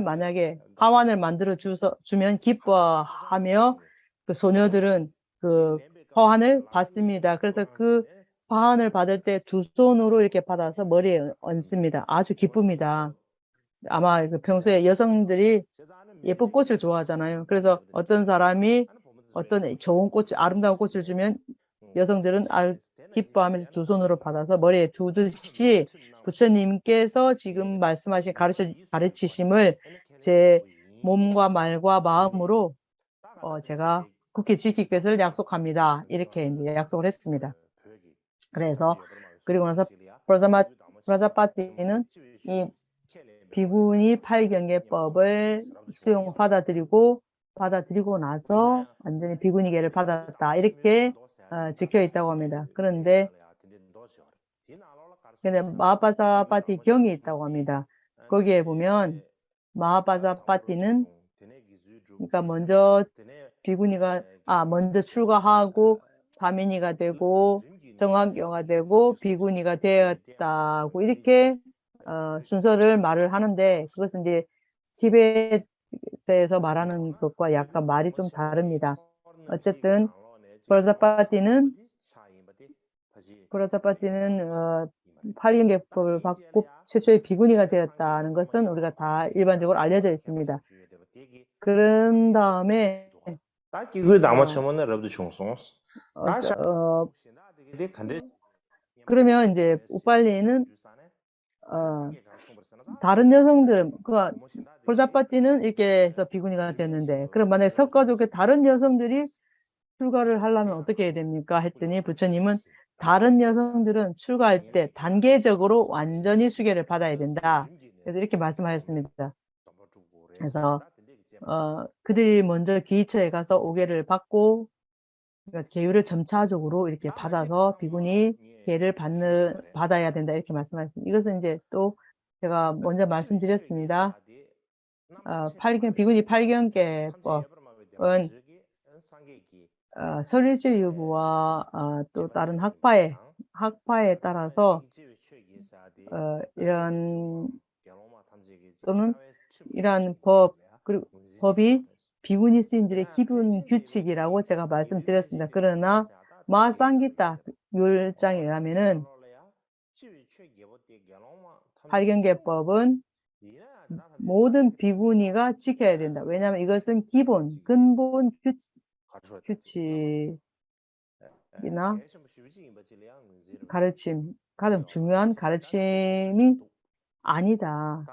만약에 화환을 만들어 주면 기뻐하며 그 소녀들은 그 화환을 받습니다. 그래서 그 화환을 받을 때 두 손으로 이렇게 받아서 머리에 얹습니다. 아주 기쁩니다. 아마 평소에 여성들이 예쁜 꽃을 좋아하잖아요. 그래서 어떤 사람이 어떤 좋은 아름다운 꽃을 주면 여성들은 기뻐하면서 두 손으로 받아서 머리에 두듯이 부처님께서 지금 말씀하신 가르치심을 제 몸과 말과 마음으로 제가 국회 지킬 것을 약속합니다. 이렇게 이제 약속을 했습니다. 그래서 그리고 나서 프라자파티는 이 비구니 8경계법을 받아들이고 나서 완전히 비구니계를 받았다. 이렇게 적혀 있다고 합니다. 그런데 마하파사파티 경이 있다고 합니다. 거기에 보면 마하파사파티는 그러니까 먼저 먼저 출가하고 사민이가 되고 정학교가 되고 비구니가 되었다고 이렇게 순서를 말을 하는데 그것은 이제 티베트에서 말하는 것과 약간 말이 좀 다릅니다. 어쨌든 프라자파티는 8경계법을 받고 최초의 비구니가 되었다는 것은 우리가 다 일반적으로 알려져 있습니다. 그런 다음에 그러면 이제 우빨리는 다른 여성들, 프라자파티는 이렇게 해서 비구니가 됐는데, 그럼 만약에 석가족의 다른 여성들이 출가를 하려면 어떻게 해야 됩니까? 했더니 부처님은 다른 여성들은 출가할 때 단계적으로 완전히 수계를 받아야 된다. 그래서 이렇게 말씀하셨습니다. 그래서 그들이 먼저 기이처에 가서 오계를 받고 그러니까 계율을 점차적으로 이렇게 받아서 비구니 계를 받아야 된다 이렇게 말씀하셨습니다. 이것은 이제 또 제가 먼저 말씀드렸습니다. 비구니 8경계법은 설일지 유부와 또 다른 학파에 따라서 이러한 법이 비구니 스님들의 기본 규칙이라고 제가 말씀드렸습니다. 그러나 마상기타 율장에 의하면은 8경계법은 모든 비구니가 지켜야 된다. 왜냐하면 이것은 근본 규칙이나 가르침, 가장 중요한 가르침이 아니다.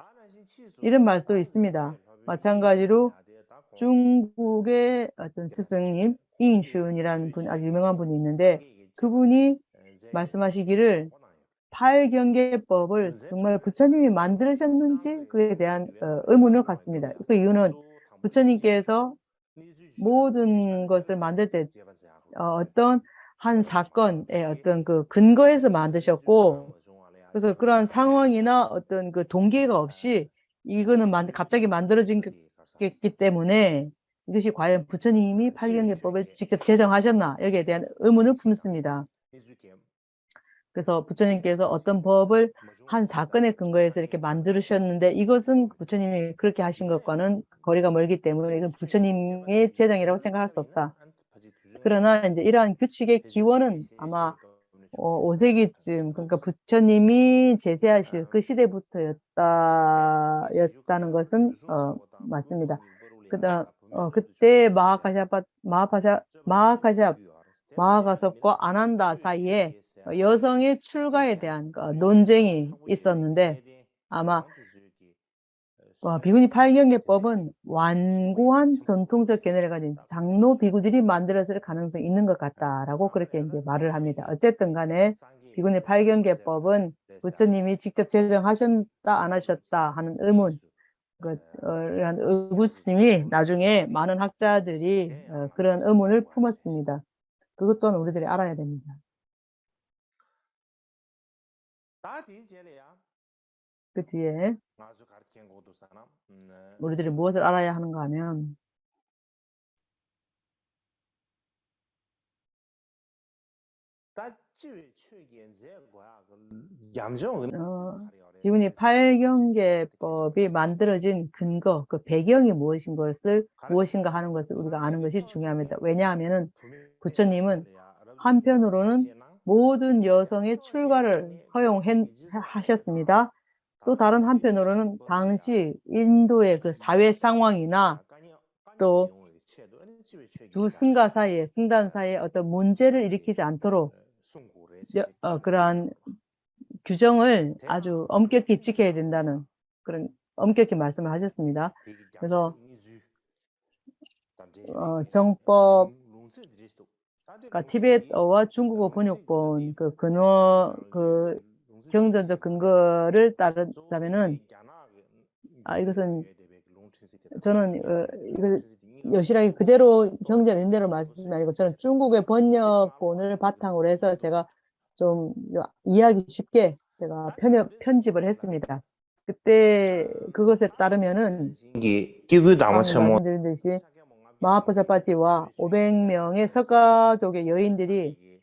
이런 말도 있습니다. 마찬가지로 중국의 어떤 스승님 잉슌이라는 분, 아주 유명한 분이 있는데 그분이 말씀하시기를 8경계법을 정말 부처님이 만드셨는지 그에 대한 의문을 갖습니다. 그 이유는 부처님께서 모든 것을 만들 때 어떤 한 사건의 어떤 그 근거에서 만드셨고 그래서 그러한 상황이나 어떤 그 동기가 없이 이거는 갑자기 만들어진 기 때문에 이것이 과연 부처님이 8경계법을 직접 제정하셨나 여기에 대한 의문을 품습니다. 그래서 부처님께서 어떤 법을 한 사건의 근거에서 이렇게 만드셨는데 이것은 부처님이 그렇게 하신 것과는 거리가 멀기 때문에 이건 부처님의 제정이라고 생각할 수 없다. 그러나 이제 이러한 규칙의 기원은 아마 5세기쯤 그러니까 부처님이 제세하실 그 시대부터였다는 것은 맞습니다. 그때 마하가섭과 아난다 사이에 여성의 출가에 대한 논쟁이 있었는데 아마 비구니 8경계법은 완고한 전통적 견해를 가진 장로 비구들이 만들었을 가능성이 있는 것 같다라고 그렇게 이제 말을 합니다. 어쨌든 간에 비구니 8경계법은 부처님이 직접 제정하셨다 안 하셨다 하는 의문 이런 의구심이 나중에 많은 학자들이 그런 의문을 품었습니다. 그것 또한 우리들이 알아야 됩니다. 그 뒤에 우리들이 무엇을 알아야 하는가 하면 비구니 8경계법이 만들어진 근거, 그 배경이 무엇인가 하는 것을 우리가 아는 것이 중요합니다. 왜냐하면은 부처님은 한편으로는 모든 여성의 출가를 허용하셨습니다. 또 다른 한편으로는 당시 인도의 그 사회 상황이나 또 두 승단 사이에 어떤 문제를 일으키지 않도록 그러한 규정을 아주 엄격히 지켜야 된다는 그런 엄격히 말씀을 하셨습니다. 그래서 정법, 그러니까 티베트어와 중국어 번역본 그 근원 그 경전적 근거를 따르자면은 이것은 저는 이걸 여실하게 그대로 경전 인대로 말씀이 아니고 저는 중국의 번역본을 바탕으로 해서 제가 좀 이해하기 쉽게 제가 편집을 했습니다. 그때 그것에 따르면은 방금 말씀드린 듯이 마하프사파티와 500명의 석가족의 여인들이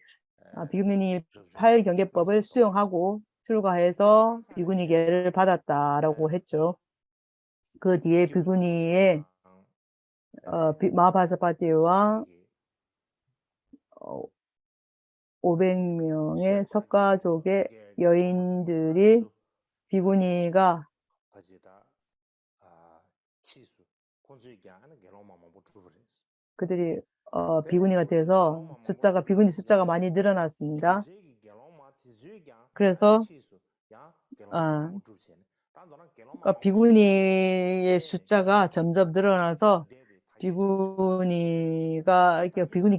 비구니 8경계법을 수용하고 출가해서 비구니계를 받았다라고 했죠. 그 뒤에 비구니의 마하파사파티와 500명의 석가족의 여인들이 비구니가 그들이 비구니가 돼서 비구니 숫자가 많이 늘어났습니다. 그래서 비구니의 숫자가 점점 늘어나서 비구니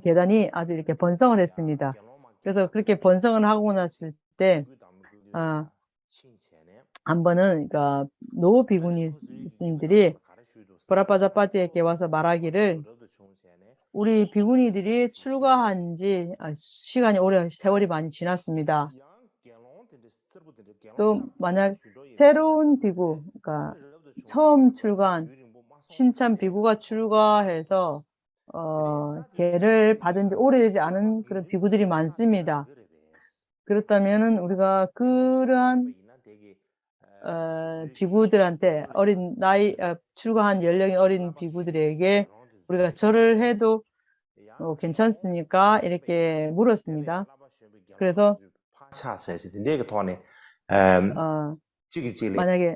계단이 아주 이렇게 번성을 했습니다. 그래서 그렇게 번성을 하고 났을 때 한 번은 그러니까 노 비구니 스님들이 브라파자파티에게 와서 말하기를 우리 비구니들이 출가한 지 시간이 세월이 많이 지났습니다. 또 만약 새로운 비구, 그러니까 처음 출가한 신참 비구가 출가해서 계를 받은 지 오래되지 않은 그런 비구들이 많습니다. 그렇다면은 우리가 그러한 비구들한테 출가한 연령이 어린 비구들에게 우리가 절을 해도 괜찮습니까? 이렇게 물었습니다. 그래서 만약에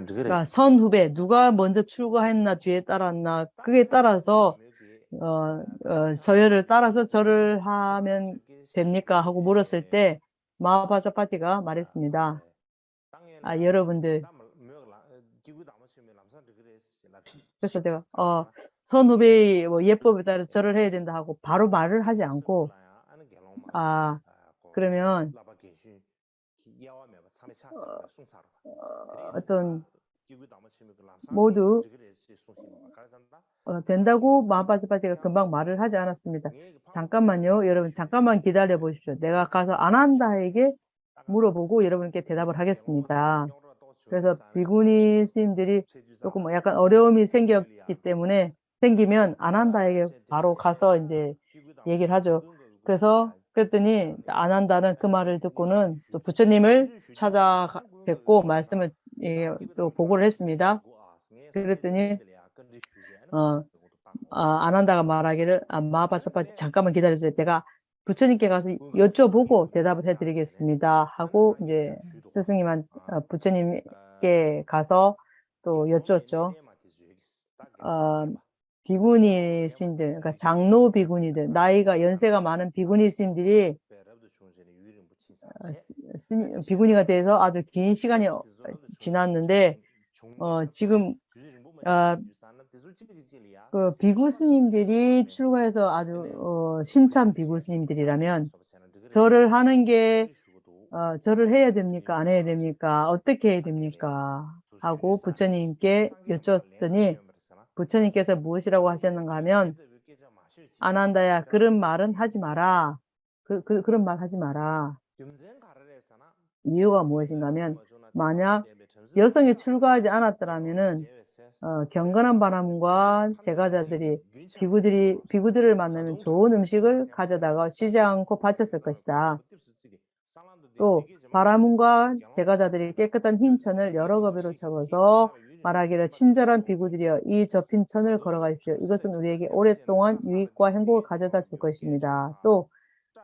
그러니까 선후배 누가 먼저 출가했나 뒤에 따랐나 그에 따라서 서열을 따라서 절을 하면 됩니까? 하고 물었을 때 마하파사파티가 말했습니다. 여러분들 그래서 제가 선후배의 예법에 따라 절을 해야 된다 하고 바로 말을 하지 않고 그러면 어떤 모두 된다고 마하파사파티가 금방 말을 하지 않았습니다. 잠깐만요. 여러분 잠깐만 기다려 보십시오. 내가 가서 안한다에게 물어보고 여러분께 대답을 하겠습니다. 그래서 비구니 스님들이 조금 약간 어려움이 생기면 안한다에게 바로 가서 이제 얘기를 하죠. 그랬더니 안한다는 그 말을 듣고는 또 부처님을 찾아뵙고 말씀을 또 보고를 했습니다. 그랬더니 안한다가 말하기를 마하파사파티 잠깐만 기다려주세요. 내가 부처님께 가서 여쭤보고 대답을 해드리겠습니다. 하고 이제 부처님께 가서 또 여쭈었죠. 비구니 스님들, 그러니까 장로 비구니들, 연세가 많은 비구니 스님들이 비구니가 돼서 아주 긴 시간이 지났는데 지금 그 비구 스님들이 출가해서 아주 신참 비구 스님들이라면 절을 해야 됩니까? 안 해야 됩니까? 어떻게 해야 됩니까? 하고 부처님께 여쭈었더니 부처님께서 무엇이라고 하셨는가 하면 안한다야 그런 말은 하지 마라. 그런 말 하지 마라. 이유가 무엇인가 하면 만약 여성이 출가하지 않았더라면은 경건한 바람과 제가자들이 비구들을 만나면 좋은 음식을 가져다가 쉬지 않고 바쳤을 것이다. 또 바라문과 제가자들이 깨끗한 흰 천을 여러 거비로 접어서 말하기를 친절한 비구들이여 이 접힌 천을 걸어가십시오. 이것은 우리에게 오랫동안 유익과 행복을 가져다 줄 것입니다. 또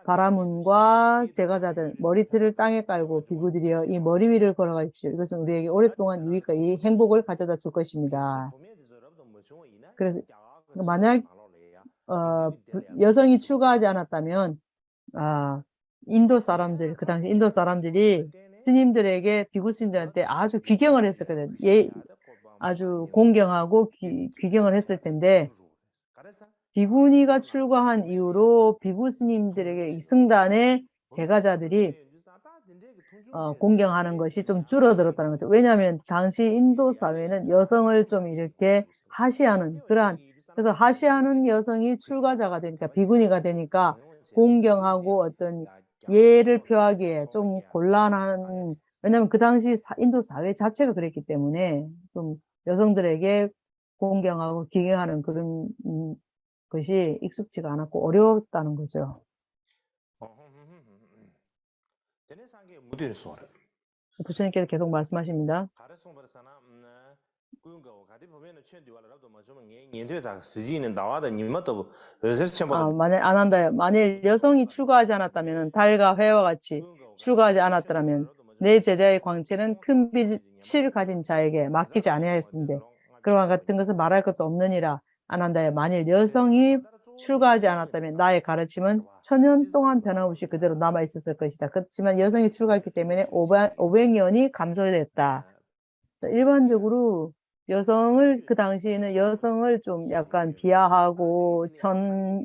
바라문과 제가자들 머리털을 땅에 깔고 비구들이여 이 머리 위를 걸어가십시오. 이것은 우리에게 오랫동안 유익과 이 행복을 가져다 줄 것입니다. 그래서 만약 여성이 출가하지 않았다면 그 당시 인도 사람들이 스님들에게 비구 스님들한테 아주 귀경을 했었거든. 아주 공경하고 귀경을 했을 텐데 비구니가 출가한 이후로 비구 스님들에게 이 승단의 제가자들이 공경하는 것이 좀 줄어들었다는 거죠. 왜냐하면 당시 인도 사회는 여성을 좀 이렇게 하시하는 그래서 하시하는 여성이 출가자가 되니까 비구니가 되니까 공경하고 어떤 예를 표하기에 좀 곤란한, 왜냐하면 그 당시 인도 사회 자체가 그랬기 때문에 좀 여성들에게 공경하고 기경하는 그런 것이 익숙지가 않았고 어려웠다는 거죠. 부처님께서 계속 말씀하십니다. 만일 여성이 출가하지 않았다면 달과 회와 같이 출가하지 않았더라면 내 제자의 광채는 큰 빛을 가진 자에게 맡기지 아니하였은데 그와 같은 것을 말할 것도 없느니라. 아난다여, 만일 여성이 출가하지 않았다면 나의 가르침은 1000년 동안 변함없이 그대로 남아 있었을 것이다. 그렇지만 여성이 출가했기 때문에 500년이 감소됐다. 일반적으로 그 당시에는 여성을 좀 약간 비하하고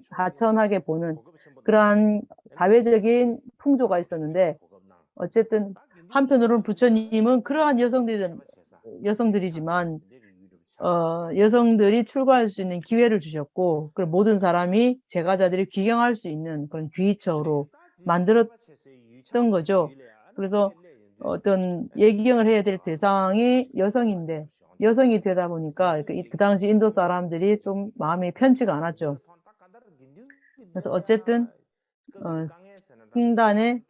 하천하게 보는 그러한 사회적인 풍조가 있었는데, 어쨌든 한편으로는 부처님은 그러한 여성들이지만 여성들이 출가할 수 있는 기회를 주셨고, 그리고 모든 사람이 제가자들이 귀경할 수 있는 그런 귀처로 만들었던 거죠. 그래서 어떤 예기경을 해야 될 대상이 여성인데 여성이 되다 보니까 그 당시 인도 사람들이 좀 마음이 편치가 않았죠. 그래서 어쨌든 승단에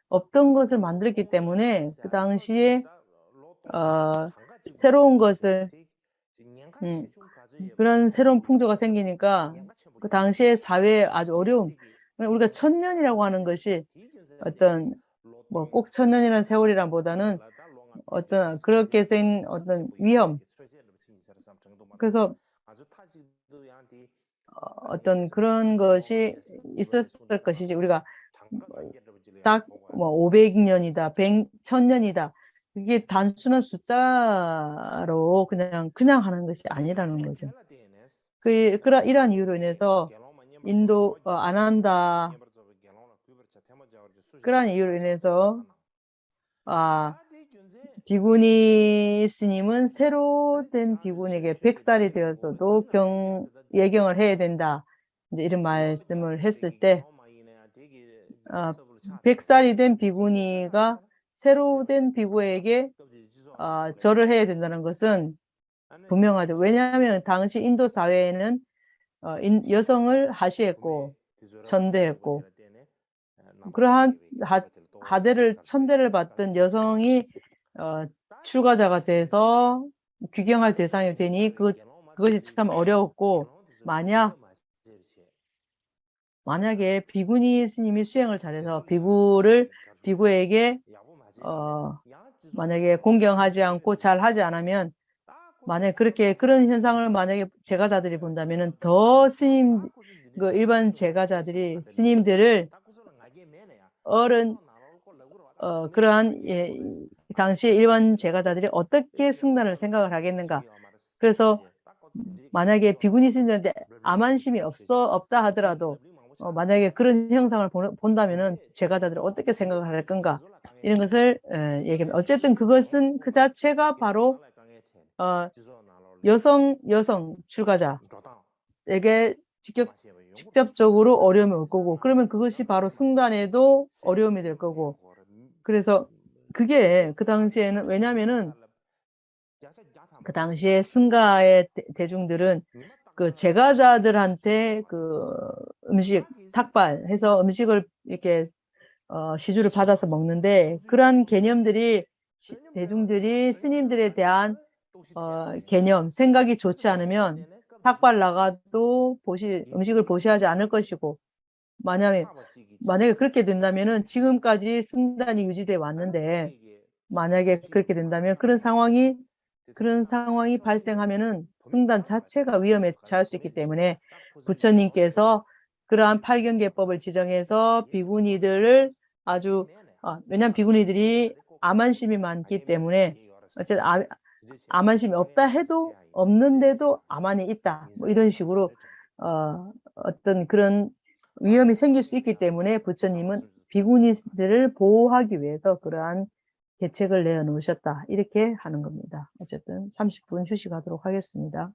없던 것을 만들었기 때문에 그 당시에 새로운 것을 그런 새로운 풍조가 생기니까 그 당시에 사회에 아주 어려움, 우리가 1000년이라고 하는 것이 어떤 꼭 1000년이라는 세월이라보다는 그렇게 된 어떤 위험, 그래서 어떤 그런 것이 있었을 것이지, 우리가 딱 500년이다 1000년이다 이게 단순한 숫자로 그냥 하는 것이 아니라는 거죠. 이러한 이유로 인해서 안 한다, 그러한 이유로 인해서 비구니 스님은 새로 된 비구니에게 100살이 되었어도 예경을 해야 된다, 이제 이런 말씀을 했을 때 100살이 된 비구니가 새로 된 비구에게 절을 해야 된다는 것은 분명하죠. 왜냐하면 당시 인도 사회에는 여성을 하시했고 천대했고, 그러한 천대를 받던 여성이 출가자가 돼서 귀경할 대상이 되니 그것이 참 어려웠고, 만약에 비구니 스님이 수행을 잘해서 비구에게 만약에 공경하지 않고 잘 하지 않으면, 만약에 그런 현상을 만약에 제가자들이 본다면은 더 일반 제가자들이 스님들을 그러한 당시 일반 제가자들이 어떻게 승단을 생각을 하겠는가. 그래서 만약에 비구니 스님들한테 암한심이 없다 하더라도 만약에 그런 형상을 본다면은 제가자들이 어떻게 생각을 할 건가, 이런 것을 얘기합니다. 어쨌든 그것은 그 자체가 바로 여성 출가자에게 직접적으로 어려움이 올 거고, 그러면 그것이 바로 승단에도 어려움이 될 거고, 그래서 그게 그 당시에는, 왜냐면은 그 당시에 승가의 대중들은 그 제가자들한테 그 음식 탁발해서 음식을 이렇게 시주를 받아서 먹는데, 그러한 개념들이 대중들이 스님들에 대한 개념, 생각이 좋지 않으면 탁발 나가도 음식을 보시하지 않을 것이고, 만약에 그렇게 된다면은 지금까지 승단이 유지돼 왔는데, 만약에 그렇게 된다면 그런 상황이 발생하면은 승단 자체가 위험에 처할 수 있기 때문에 부처님께서 그러한 8경계법을 지정해서 비구니들을 아주 왜냐하면 비구니들이 암환심이 많기 때문에 어쨌든 암환심이 없다 해도 없는데도 암환이 있다. 뭐 이런 식으로 어떤 그런 위험이 생길 수 있기 때문에 부처님은 비구니들을 보호하기 위해서 그러한 계책을 내어놓으셨다. 이렇게 하는 겁니다. 어쨌든 30분 휴식하도록 하겠습니다.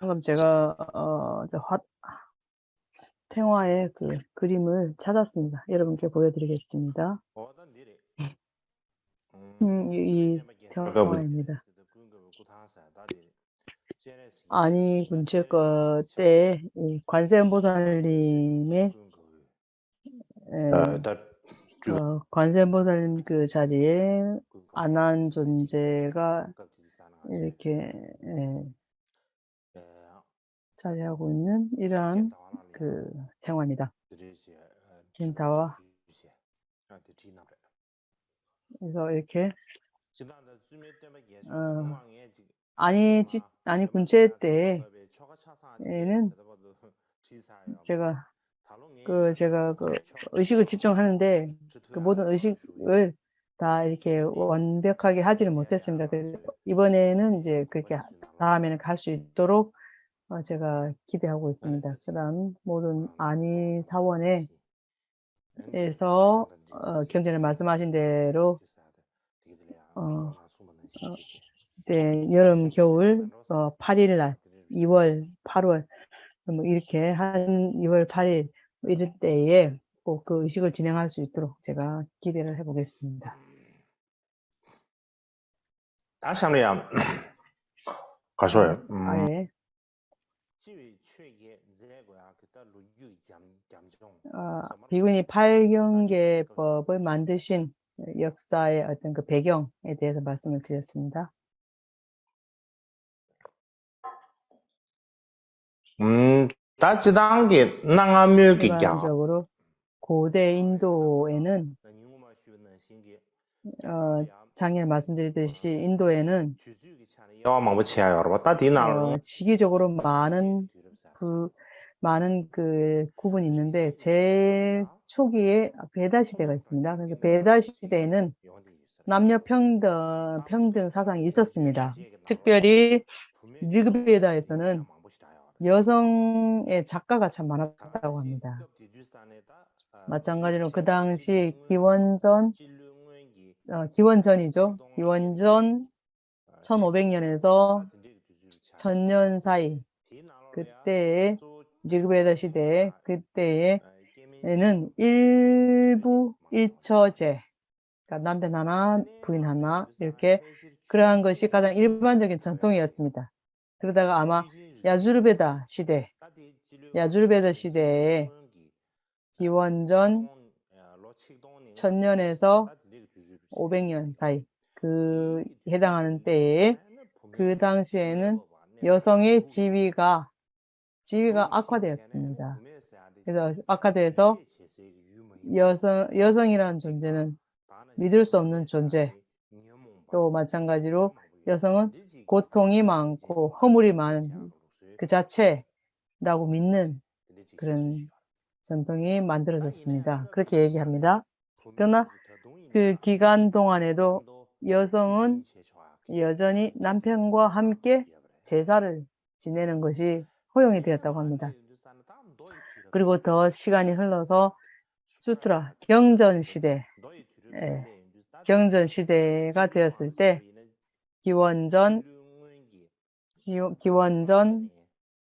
방금 제가 탱화의 그 그림을 찾았습니다. 여러분께 보여드리겠습니다. 이 탱화입니다. 아니 군체거 때 관세음보살님의 관세음보살님 그 자리에 안한 존재가 이렇게 자리하고 있는 이러한 그 탱화입니다. 진타와 그래서 이렇게 아니 군체 때에는 제가 그 의식을 집중하는데 그 모든 의식을 다 이렇게 완벽하게 하지는 못했습니다. 그래서 이번에는 이제 그렇게 다음에는 갈 수 있도록 제가 기대하고 있습니다. 그다음 모든 안이 사원에서 경전에 말씀하신 대로 네, 여름 겨울 8일 날 2월 8월 뭐 이렇게 한 2월 8일 이럴 때에 꼭 그 의식을 진행할 수 있도록 제가 기대를 해보겠습니다. 다시 한번 가셔요. 예. 비구니 8경계법을 만드신 역사의 어떤 그 배경에 대해서 말씀을 드렸습니다. 일반적으로 고대 인도에는 작년에 말씀드렸듯이 인도에는 시기적으로 많은 그 구분이 있는데 제일 초기에 베다 시대가 있습니다. 그래서 베다 시대에는 남녀 평등 사상이 있었습니다. 특별히 리그베다에서는 여성의 작가가 참 많았다고 합니다. 마찬가지로 그 당시 기원전이죠. 기원전 1500년에서 1000년 사이 그때의 리그베다 시대에 그때에는 일부 일처제 그러니까 남편 하나 부인 하나 이렇게 그러한 것이 가장 일반적인 전통이었습니다. 그러다가 아마 야주르베다 시대에 기원전 1000년에서 500년 사이 그 해당하는 때에 그 당시에는 여성의 지위가 악화되었습니다. 그래서 악화돼서 여성이라는 존재는 믿을 수 없는 존재, 또 마찬가지로 여성은 고통이 많고 허물이 많은 그 자체라고 믿는 그런 전통이 만들어졌습니다. 그렇게 얘기합니다. 그러나 그 기간 동안에도 여성은 여전히 남편과 함께 제사를 지내는 것이 허용이 되었다고 합니다. 그리고 더 시간이 흘러서 수트라 경전 시대가 되었을 때 기원전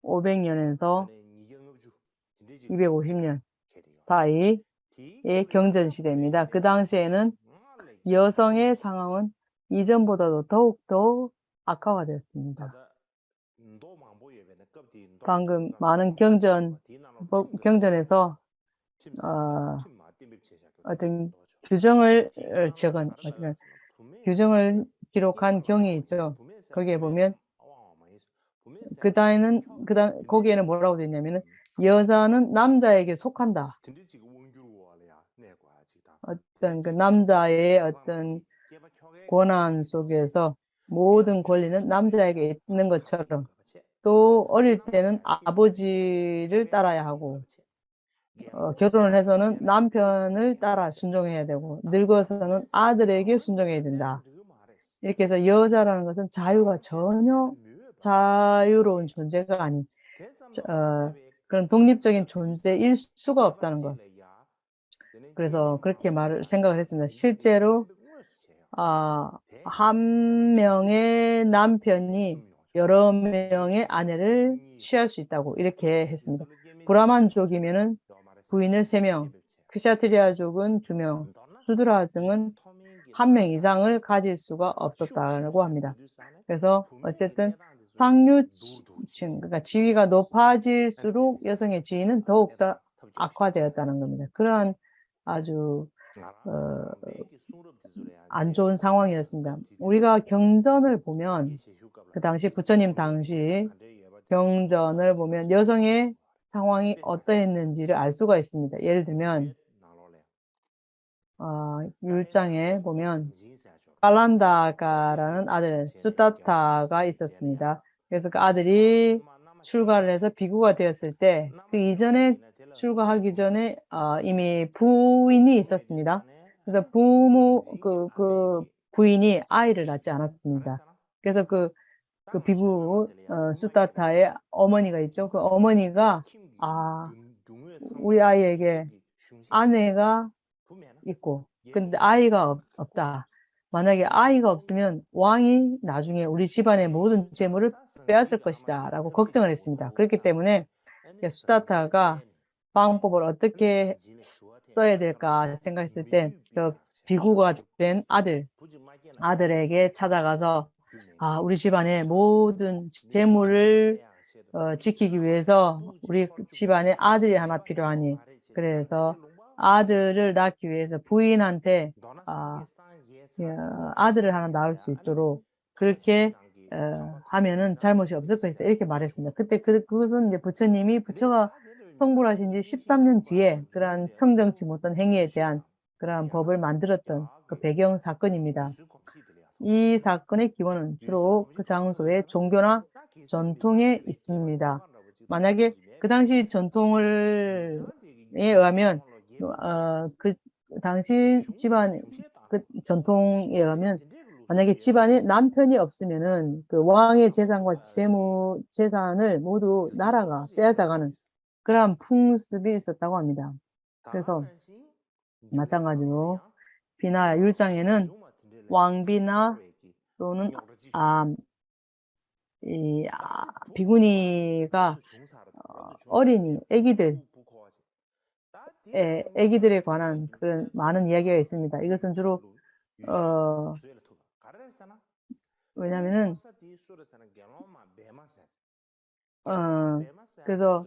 500년에서 250년 사이의 경전 시대입니다. 그 당시에는 여성의 상황은 이전보다도 더욱더 악화가 되었습니다. 방금 많은 경전에서 어떤 규정을 기록한 경이 있죠. 거기에 보면 거기에는 뭐라고 되어 있냐면은 여자는 남자에게 속한다. 어떤 그 남자의 어떤 권한 속에서 모든 권리는 남자에게 있는 것처럼 또 어릴 때는 아버지를 따라야 하고 결혼을 해서는 남편을 따라 순종해야 되고 늙어서는 아들에게 순종해야 된다. 이렇게 해서 여자라는 것은 자유가 전혀 자유로운 존재가 아닌 그런 독립적인 존재일 수가 없다는 것. 그래서 그렇게 생각을 했습니다. 실제로 한 명의 남편이 여러 명의 아내를 취할 수 있다고 이렇게 했습니다. 브라만족이면은 부인을 3명, 크샤트리아족은 2명, 수드라족은 1명 이상을 가질 수가 없었다고 합니다. 그래서 어쨌든 상류층, 그러니까 지위가 높아질수록 여성의 지위는 더욱더 악화되었다는 겁니다. 그러한 아주 안 좋은 상황이었습니다. 우리가 경전을 보면 그 당시 부처님 당시 경전을 보면 여성의 상황이 어떠했는지를 알 수가 있습니다. 예를 들면 율장에 보면 깔란다가라는 아들 수타타가 있었습니다. 그래서 그 아들이 출가를 해서 비구가 되었을 때 그 이전에 출가하기 전에 이미 부인이 있었습니다. 그래서 그 부인이 아이를 낳지 않았습니다. 그래서 그 비구 수타타의 어머니가 있죠. 그 어머니가 우리 아이에게 아내가 있고 근데 아이가 없다. 만약에 아이가 없으면 왕이 나중에 우리 집안의 모든 재물을 빼앗을 것이다 라고 걱정을 했습니다. 그렇기 때문에 수타타가 방법을 어떻게 써야 될까 생각했을 때 비구가 된 아들에게 찾아가서 우리 집안의 모든 재물을 지키기 위해서 우리 집안에 아들이 하나 필요하니 그래서 아들을 낳기 위해서 부인한테 아들을 하나 낳을 수 있도록 그렇게 하면은 잘못이 없을 것이다 이렇게 말했습니다. 그때 그것은 이제 부처가 성불하신 지 13년 뒤에 그러한 청정치 못한 행위에 대한 그러한 법을 만들었던 그 배경 사건입니다. 이 사건의 기원은 주로 그 장소의 종교나 전통에 있습니다. 만약에 그 당시 전통에 의하면 그 당시 집안 그 전통에 의하면 만약에 집안에 남편이 없으면은 그 왕의 재산과 재산을 모두 나라가 빼앗아가는 그러한 풍습이 있었다고 합니다. 그래서 마찬가지로 비나 율장에는 왕비나 또는 비구니가 어린이, 애기들에 관한 그런 많은 이야기가 있습니다. 이것은 주로 왜냐면은 그래서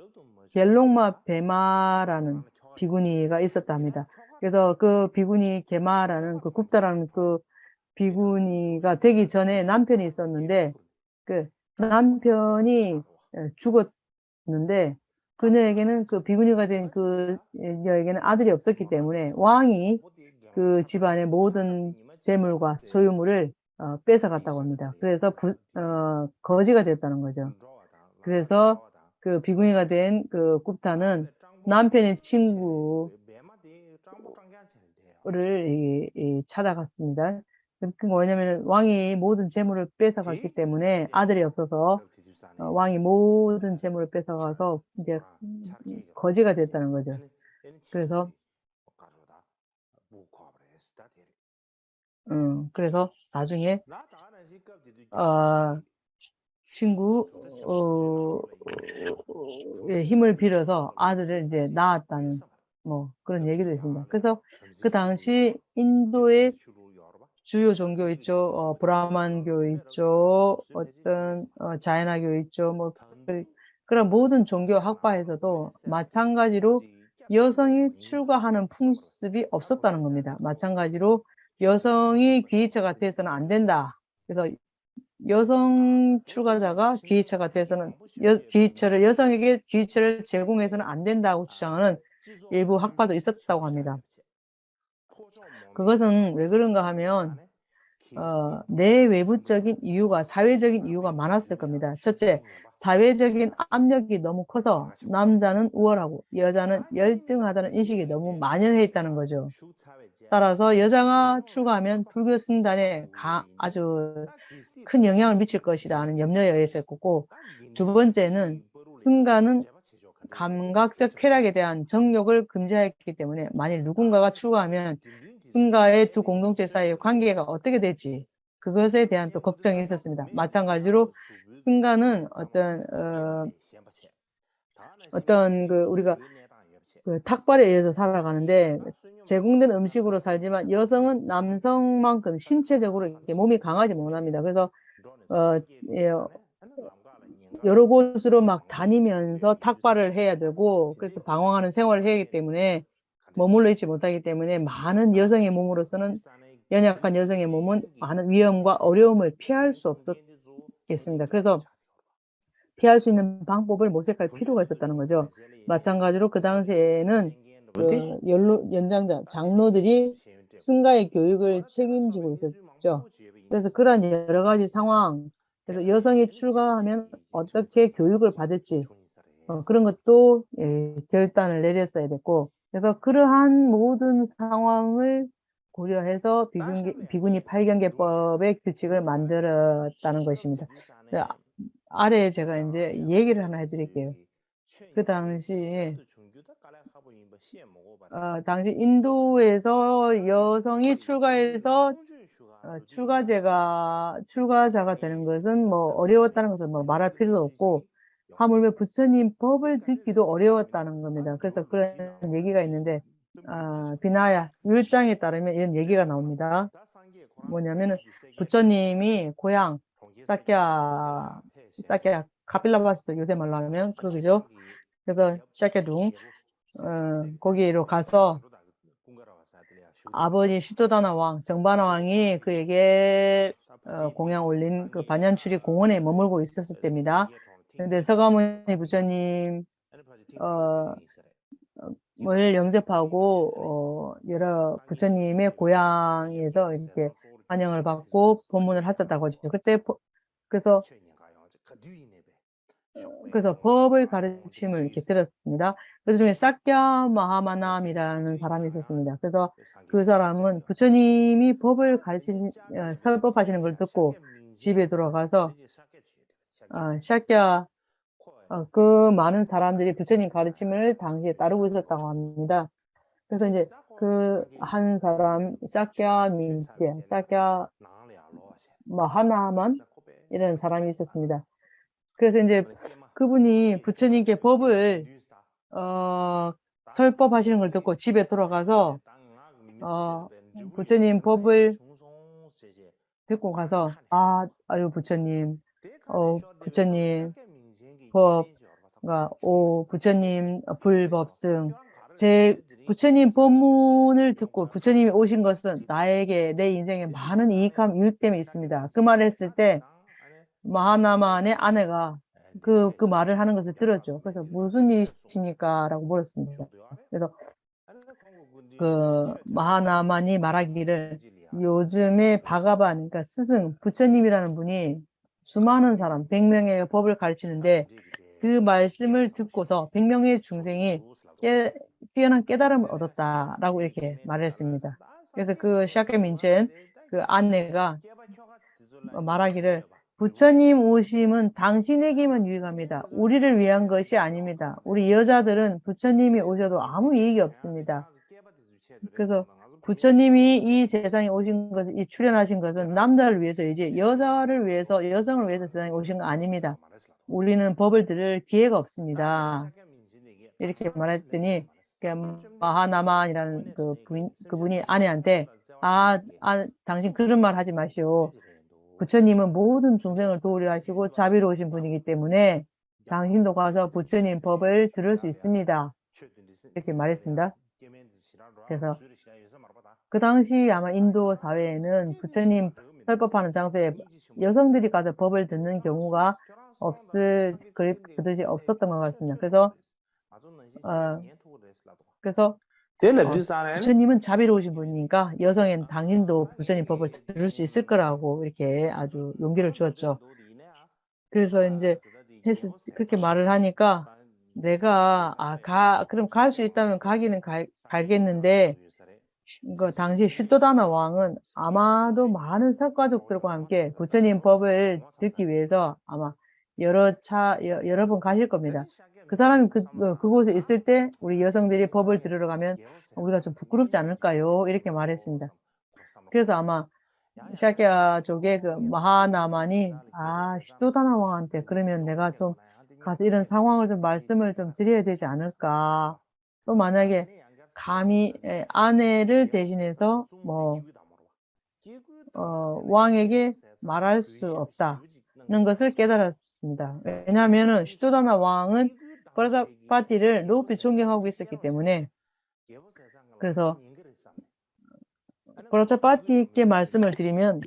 겔롱마 베마라는 비구니가 있었답니다. 그래서 그 비구니 게마라는 그 굽다라는 그 비구니가 되기 전에 남편이 있었는데 그 남편이 죽었는데 그녀에게는 그 비구니가 된 그녀에게는 아들이 없었기 때문에 왕이 그 집안의 모든 재물과 소유물을 뺏어갔다고 합니다. 그래서 거지가 됐다는 거죠. 그래서 그 비구니가 된 그 굽타는 남편의 친구를 찾아갔습니다. 왜냐하면 왕이 모든 재물을 뺏어갔기 때문에 아들이 없어서 왕이 모든 재물을 뺏어가서 이제 거지가 됐다는 거죠. 그래서 그래서 나중에 친구의 힘을 빌어서 아들을 이제 낳았다는 뭐 그런 얘기도 있습니다. 그래서 그 당시 인도의 주요 종교 있죠. 브라만교 있죠. 어떤 자이나교 있죠. 뭐 그런 모든 종교 학파에서도 마찬가지로 여성이 출가하는 풍습이 없었다는 겁니다. 마찬가지로 여성이 귀의처가 돼서는 안 된다. 그래서 여성 출가자가 귀의처가 돼서는 여성에게 귀의처를 제공해서는 안 된다고 주장하는 일부 학파도 있었다고 합니다. 그것은 왜 그런가 하면 내외부적인 이유가, 사회적인 이유가 많았을 겁니다. 첫째, 사회적인 압력이 너무 커서 남자는 우월하고 여자는 열등하다는 인식이 너무 만연해 있다는 거죠. 따라서 여자가 출가하면 불교 승단에 아주 큰 영향을 미칠 것이라는 염려에 의해서 했고, 두 번째는 승가는 감각적 쾌락에 대한 정욕을 금지하였기 때문에 만일 누군가가 출가하면 승가의 두 공동체 사이의 관계가 어떻게 될지 그것에 대한 또 걱정이 있었습니다. 마찬가지로 승가는 우리가 그 탁발에 의해서 살아가는데 제공된 음식으로 살지만 여성은 남성만큼 신체적으로 이렇게 몸이 강하지 못합니다. 그래서 예, 여러 곳으로 막 다니면서 탁발을 해야 되고 그래서 방황하는 생활을 해야 하기 때문에 머물러 있지 못하기 때문에 많은 여성의 몸으로서는 연약한 여성의 몸은 많은 위험과 어려움을 피할 수 없었겠습니다. 그래서 피할 수 있는 방법을 모색할 필요가 있었다는 거죠. 마찬가지로 그 당시에는 그 연장자, 장로들이 승가의 교육을 책임지고 있었죠. 그래서 그런 여러 가지 상황, 그래서 여성이 출가하면 어떻게 교육을 받을지 그런 것도 결단을 내렸어야 됐고, 그래서 그러한 모든 상황을 고려해서 비구니 팔경계법의 규칙을 만들었다는 것입니다. 아래에 제가 이제 얘기를 하나 해드릴게요. 그 당시 인도에서 여성이 출가해서 출가자가 되는 것은 뭐 어려웠다는 것은 뭐 말할 필요도 없고 하물며 부처님 법을 듣기도 어려웠다는 겁니다. 그래서 그런 얘기가 있는데 비나야 율장에 따르면 이런 얘기가 나옵니다. 뭐냐면은 부처님이 고향 사키야 카필라바스도 요새 말로 하면 그러죠. 그래서 샤케둥 거기로 가서 아버지 슈토다나 왕, 정바나 왕이 그에게 공양 올린 그 반얀추리 공원에 머물고 있었을 때입니다. 그런데 서가모니 부처님 을 영접하고 여러 부처님의 고향에서 이렇게 환영을 받고 법문을 하셨다고 하죠. 그래서 법의 가르침을 이렇게 들었습니다. 그 중에 사캬 마하마남이라는 사람이 있었습니다. 그래서 그 사람은 부처님이 법을 설법하시는 걸 듣고 집에 들어가서 샤캬 그 많은 사람들이 부처님 가르침을 당시에 따르고 있었다고 합니다. 그래서 이제 그 한 사람 사캬 마하나만 이런 사람이 있었습니다. 그래서 이제 그분이 부처님께 법을 설법하시는 걸 듣고 집에 돌아가서 부처님 법을 듣고 가서 아유 부처님 부처님 불법승 부처님 법문을 듣고 부처님이 오신 것은 나에게 내 인생에 많은 유익됨이 있습니다. 그 말을 했을 때 마하나만의 아내가 그 말을 하는 것을 들었죠. 그래서 무슨 일이십니까? 라고 물었습니다. 그래서 그 마하나만이 말하기를 요즘에 그러니까 스승, 부처님이라는 분이 수많은 사람, 100명의 법을 가르치는데 그 말씀을 듣고서 100명의 중생이 뛰어난 깨달음을 얻었다라고 이렇게 말을 했습니다. 그래서 그 샤케민첸 그 아내가 말하기를 부처님 오심은 당신에게만 유익합니다. 우리를 위한 것이 아닙니다. 우리 여자들은 부처님이 오셔도 아무 이익이 없습니다. 그래서 부처님이 이 세상에 오신 것은, 출연하신 것은 남자를 위해서이지 여성을 위해서 세상에 오신 거 아닙니다. 우리는 법을 들을 기회가 없습니다. 이렇게 말했더니 마하나만이라는 그분이 아내한테 당신 그런 말 하지 마시오. 부처님은 모든 중생을 도우려 하시고 자비로우신 분이기 때문에 당신도 가서 부처님 법을 들을 수 있습니다. 이렇게 말했습니다. 그래서 그 당시 아마 인도 사회에는 부처님 설법하는 장소에 여성들이 가서 법을 듣는 경우가 그릇이 없었던 것 같습니다. 그래서 부처님은 자비로우신 분이니까 여성인 당신도 부처님 법을 들을 수 있을 거라고 이렇게 아주 용기를 주었죠. 그래서 이제 그렇게 말을 하니까 내가 그럼 갈 수 있다면 가기는 가겠는데 그 당시 슈토다나 왕은 아마도 많은 석가족들과 함께 부처님 법을 듣기 위해서 아마 여러 번 가실 겁니다. 그 사람이 그곳에 있을 때 우리 여성들이 법을 들으러 가면 우리가 좀 부끄럽지 않을까요? 이렇게 말했습니다. 그래서 아마 샤키야 쪽의 그 마하나만이 슈토다나 왕한테 그러면 내가 좀 가서 이런 상황을 좀 말씀을 좀 드려야 되지 않을까. 또 만약에 감히 아내를 대신해서 왕에게 말할 수 없다는 것을 깨달았습니다. 왜냐하면은 슈토다나 왕은 브라자파티를 높이 존경하고 있었기 때문에. 그래서 브라자파티께 말씀을 드리면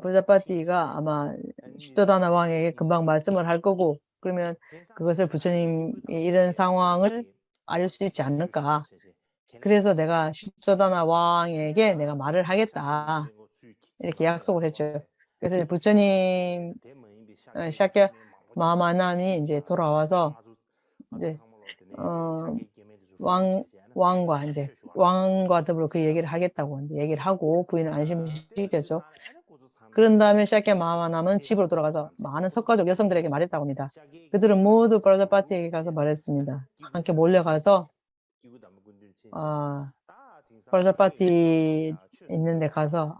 브라자파티가 아마 슈토다나 왕에게 금방 말씀을 할 거고, 그러면 그것을 부처님이 이런 상황을 알릴 수 있지 않을까. 그래서 내가 슈토다나 왕에게 내가 말을 하겠다 이렇게 약속을 했죠. 그래서 부처님 샤크야 마하만남이 이제 돌아와서 이제 왕과 더불어 그 얘기를 하겠다고 이제 얘기를 하고 부인을 안심을 시켰죠. 그런 다음에 샤크야 마하만남은 집으로 돌아가서 많은 석가족 여성들에게 말했다고 합니다. 그들은 모두 브라자파티에게 가서 말했습니다. 함께 몰려가서 브라자파티 있는 데 가서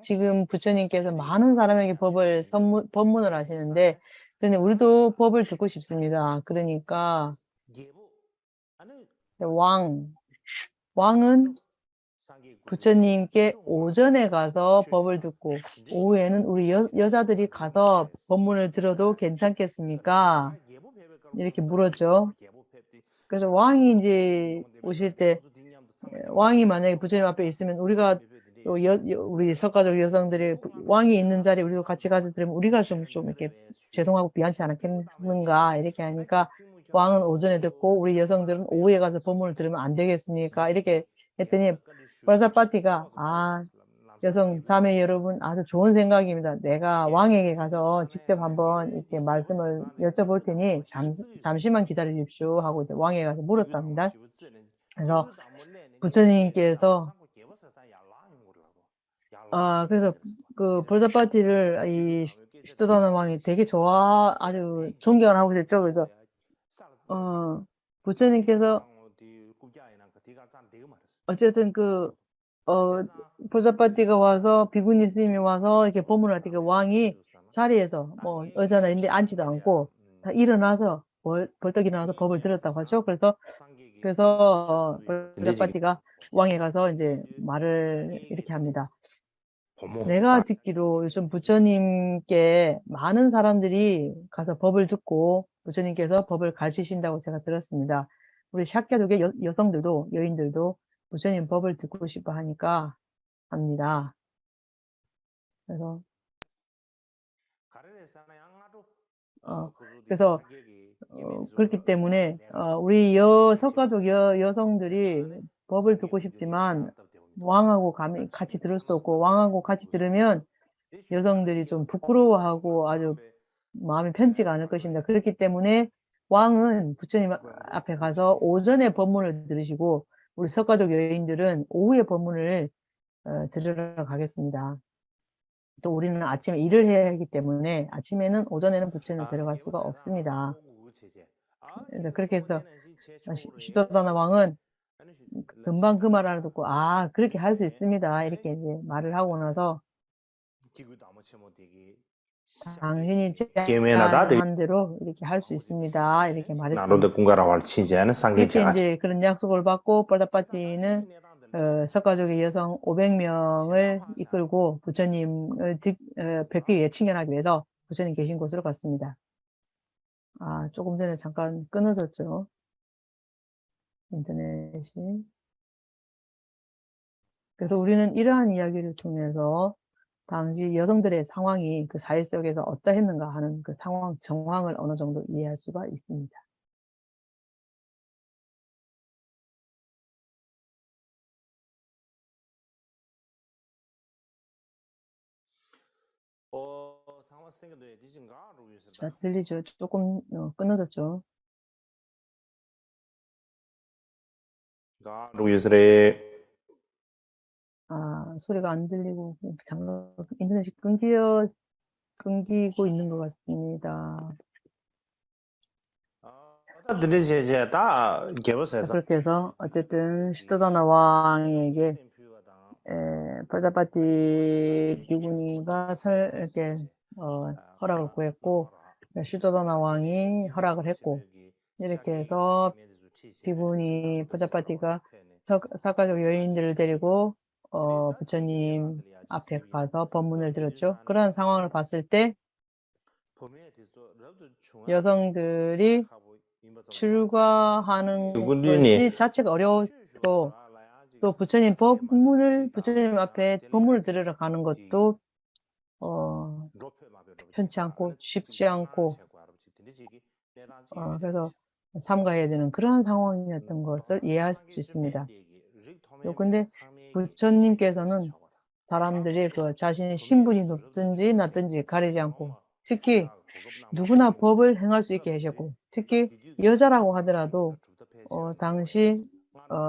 지금 부처님께서 많은 사람에게 법문을 하시는데 그런데 우리도 법을 듣고 싶습니다. 그러니까 왕은 부처님께 오전에 가서 법을 듣고 오후에는 우리 여자들이 가서 법문을 들어도 괜찮겠습니까? 이렇게 물었죠. 그래서 왕이 이제 오실 때 왕이 만약에 부처님 앞에 있으면 우리가 또 우리 석가족 여성들이 왕이 있는 자리에 우리도 같이 가서 들으면 우리가 좀 이렇게 죄송하고 미안치 않겠는가 이렇게 하니까 왕은 오전에 듣고 우리 여성들은 오후에 가서 법문을 들으면 안 되겠습니까? 이렇게 했더니 브라자파티가 여성 자매 여러분 아주 좋은 생각입니다. 내가 왕에게 가서 직접 한번 이렇게 말씀을 여쭤볼 테니 잠시만 기다려 주십시오 하고 이제 왕에게 가서 물었답니다. 그래서 부처님께서 그래서 그 브라자파티를 이 슈토다나 왕이 되게 아주 존경을 하고 있었죠. 그래서 부처님께서 어쨌든 브라자파티가 와서 비구니 스님이 와서 이렇게 법문을 할 때 그 왕이 자리에서 의자나 이런 데 앉지도 않고 다 일어나서 벌떡 일어나서 법을 들었다고 하죠. 그래서 브라자파티가 왕에 가서 이제 말을 이렇게 합니다. 내가 듣기로 요즘 부처님께 많은 사람들이 가서 법을 듣고 부처님께서 법을 가르치신다고 제가 들었습니다. 우리 샤크야족의 여성들도 여인들도 부처님 법을 듣고 싶어 하니까 합니다. 그래서 그렇기 때문에 우리 석가족 여성들이 법을 듣고 싶지만 왕하고 같이 들을 수 없고 왕하고 같이 들으면 여성들이 좀 부끄러워하고 아주 마음이 편치가 않을 것입니다. 그렇기 때문에 왕은 부처님 앞에 가서 오전에 법문을 들으시고 우리 석가족 여인들은 오후에 법문을 들으러 가겠습니다. 또 우리는 아침에 일을 해야 하기 때문에 오전에는 부처님을 데려갈 수가 없습니다. 그래서 그렇게 해서 슈토다나 왕은 금방 그 말을 듣고 그렇게 할 수 있습니다. 이렇게 이제 말을 하고 나서 당신이 제안한 대로 이렇게 할 수 있습니다. 이렇게 말했습니다. 그렇게 이제 그런 약속을 받고 브라자파티는 석가족의 여성 500명을 이끌고 부처님을 뵙기 위해 친견하기 위해서 부처님 계신 곳으로 갔습니다. 조금 전에 잠깐 끊어졌죠. 인터넷이. 그래서 우리는 이러한 이야기를 통해서 당시 여성들의 상황이 그 사회 속에서 어떠했는가 하는 그 정황을 어느 정도 이해할 수가 있습니다. 자, 들리죠? 조금 끊어졌죠? 아, 소리가 안 들리고 잠깐 인터넷이 끊기고 있는 것 같습니다. 자, 그렇게 해서 어쨌든 슈도다나 왕에게 프라자파티 비구니가 이렇게 허락을 구했고 슈도다나 왕이 허락을 했고 이렇게 해서 비구니 프라자파티가 사가족 여인들을 데리고 부처님 앞에 가서 법문을 들었죠. 그런 상황을 봤을 때 여성들이 출가하는 것이 자체가 어려웠고 또 부처님 앞에 법문을 들으러 가는 것도 편치 않고 쉽지 않고 그래서 삼가해야 되는 그러한 상황이었던 것을 이해할 수 있습니다. 근데 부처님께서는 사람들이 자신의 신분이 높든지 낮든지 가리지 않고 특히 누구나 법을 행할 수 있게 하셨고 특히 여자라고 하더라도 당시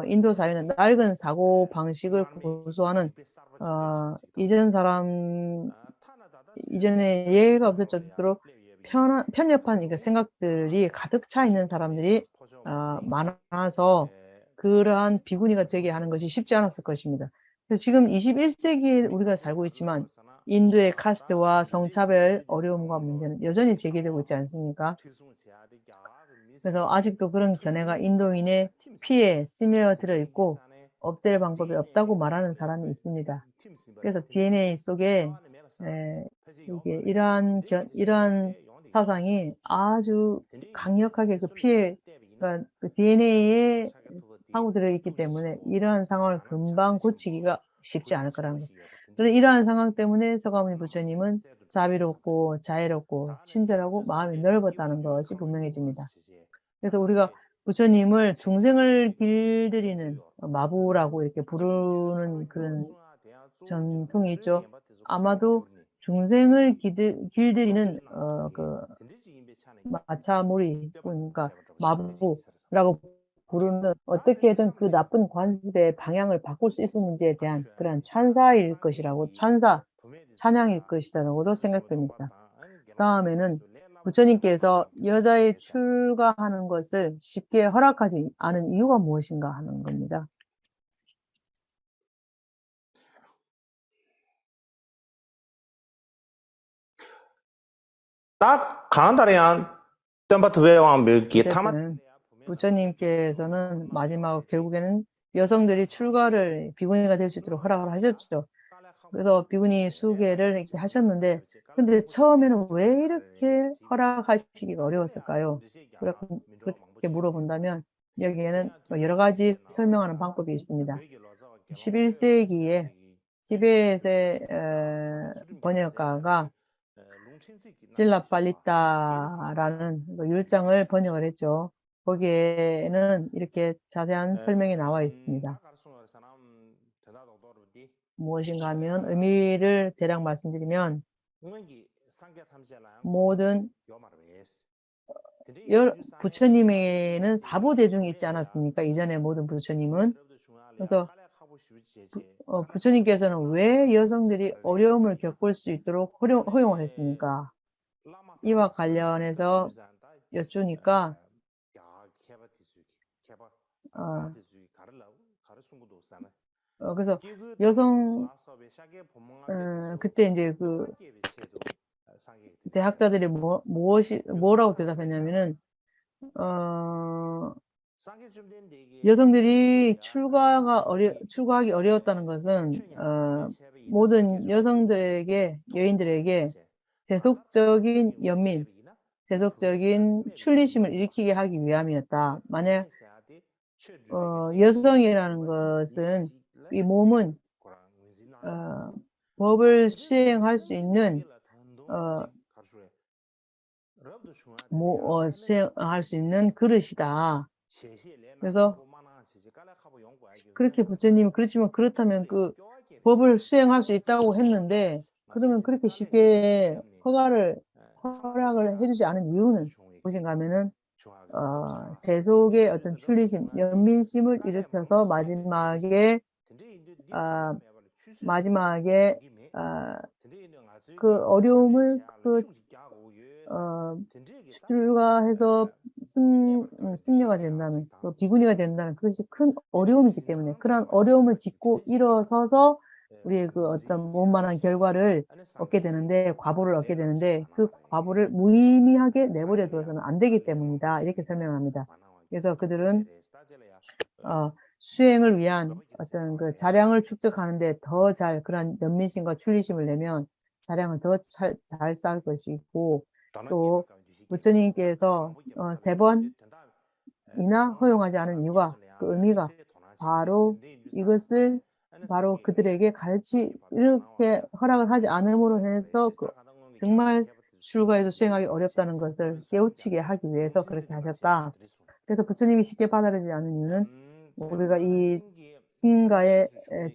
인도 사회는 낡은 사고 방식을 고수하는 이전에 예외가 없을 정도로 편협한 생각들이 가득 차 있는 사람들이 많아서 그러한 비구니가 되게 하는 것이 쉽지 않았을 것입니다. 그래서 지금 21세기에 우리가 살고 있지만 인도의 카스트와 성차별 어려움과 문제는 여전히 제기되고 있지 않습니까? 그래서 아직도 그런 견해가 인도인의 피에 스며들어 있고 없앨 방법이 없다고 말하는 사람이 있습니다. 그래서 DNA 속에 이게 이러한 사상이 아주 강력하게 그러니까 그 DNA에 하고 들어있기 때문에 이러한 상황을 금방 고치기가 쉽지 않을 거라는 것. 그래서 이러한 상황 때문에 서가모니 부처님은 자비롭고 자애롭고 친절하고 마음이 넓었다는 것이 분명해집니다. 그래서 우리가 부처님을 중생을 길들이는 마부라고 이렇게 부르는 그런 전통이 있죠. 아마도 중생을 길들이는 마차무리, 그러니까 마부라고 부르는 어떻게든 그 나쁜 관습의 방향을 바꿀 수 있었는지에 대한 그런 찬사일 것이라고 찬양일 것이라고도 생각됩니다. 다음에는 부처님께서 여자의 출가하는 것을 쉽게 허락하지 않은 이유가 무엇인가 하는 겁니다. 어쨌든 부처님께서는 마지막 결국에는 여성들이 비구니가 될 수 있도록 허락을 하셨죠. 그래서 비구니 수계를 이렇게 하셨는데 근데 처음에는 왜 이렇게 허락하시기가 어려웠을까요? 그렇게 물어본다면 여기에는 여러 가지 설명하는 방법이 있습니다. 11세기에 티베트의 번역가가 실라팔리타라는 율장을 번역을 했죠. 거기에는 이렇게 자세한 설명이 나와 있습니다. 무엇인가 하면 의미를 대략 말씀드리면 모든 부처님에는 사부대중이 있지 않았습니까? 이전에 모든 부처님은. 그래서 부처님께서는 왜 여성들이 어려움을 겪을 수 있도록 허용을 했습니까? 이와 관련해서 여쭈니까 그래서 그때 이제 대학자들이 뭐라고 대답했냐면은 여성들이 출가하기 어려웠다는 것은 모든 여인들에게 세속적인 세속적인 출리심을 일으키게 하기 위함이었다. 만약 여성이라는 것은 이 몸은 법을 수행할 수 있는 수행할 수 있는 그릇이다. 그래서 그렇게 부처님은 그렇지만 그렇다면 그 법을 수행할 수 있다고 했는데 그러면 그렇게 쉽게 허락을 해주지 않은 이유는 무엇인가 하면은 세속의 어떤 출리심, 연민심을 일으켜서 아, 마지막에 그 어려움을 출가해서 승려가 된다는, 비구니가 된다는 그것이 큰 어려움이기 때문에 그러한 어려움을 딛고 일어서서 우리의 그 어떤 원만한 결과를 얻게 되는데, 과보를 얻게 되는데 그 과보를 무의미하게 내버려 두어서는 안 되기 때문이다. 이렇게 설명합니다. 그래서 그들은 수행을 위한 어떤 그 자량을 축적하는데 그런 연민심과 출리심을 내면 자량을 더 잘 쌓을 것이고, 또 부처님께서 3번이나 허용하지 않은 이유가, 그 의미가 바로 이것을 바로 그들에게 이렇게 허락을 하지 않음으로 해서 정말 출가해서 수행하기 어렵다는 것을 깨우치게 하기 위해서 그렇게 하셨다. 그래서 부처님이 쉽게 받아들이지 않은 이유는 우리가 이 스님가에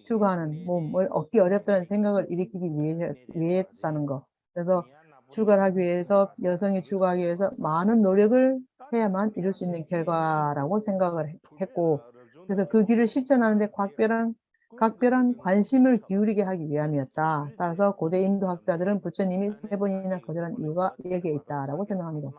출가하는 몸을 얻기 어렵다는 생각을 일으키기 위해서다는 것. 그래서 출가를 하기 위해서, 여성이 출가하기 위해서 많은 노력을 해야만 이룰 수 있는 결과라고 생각을 했고, 그래서 그 길을 실천하는데 각별한 관심을 기울이게 하기 위함이었다. 따라서 고대 인도 학자들은 부처님이 3번이나 거절한 이유가 여기에 있다라고 생각합니다.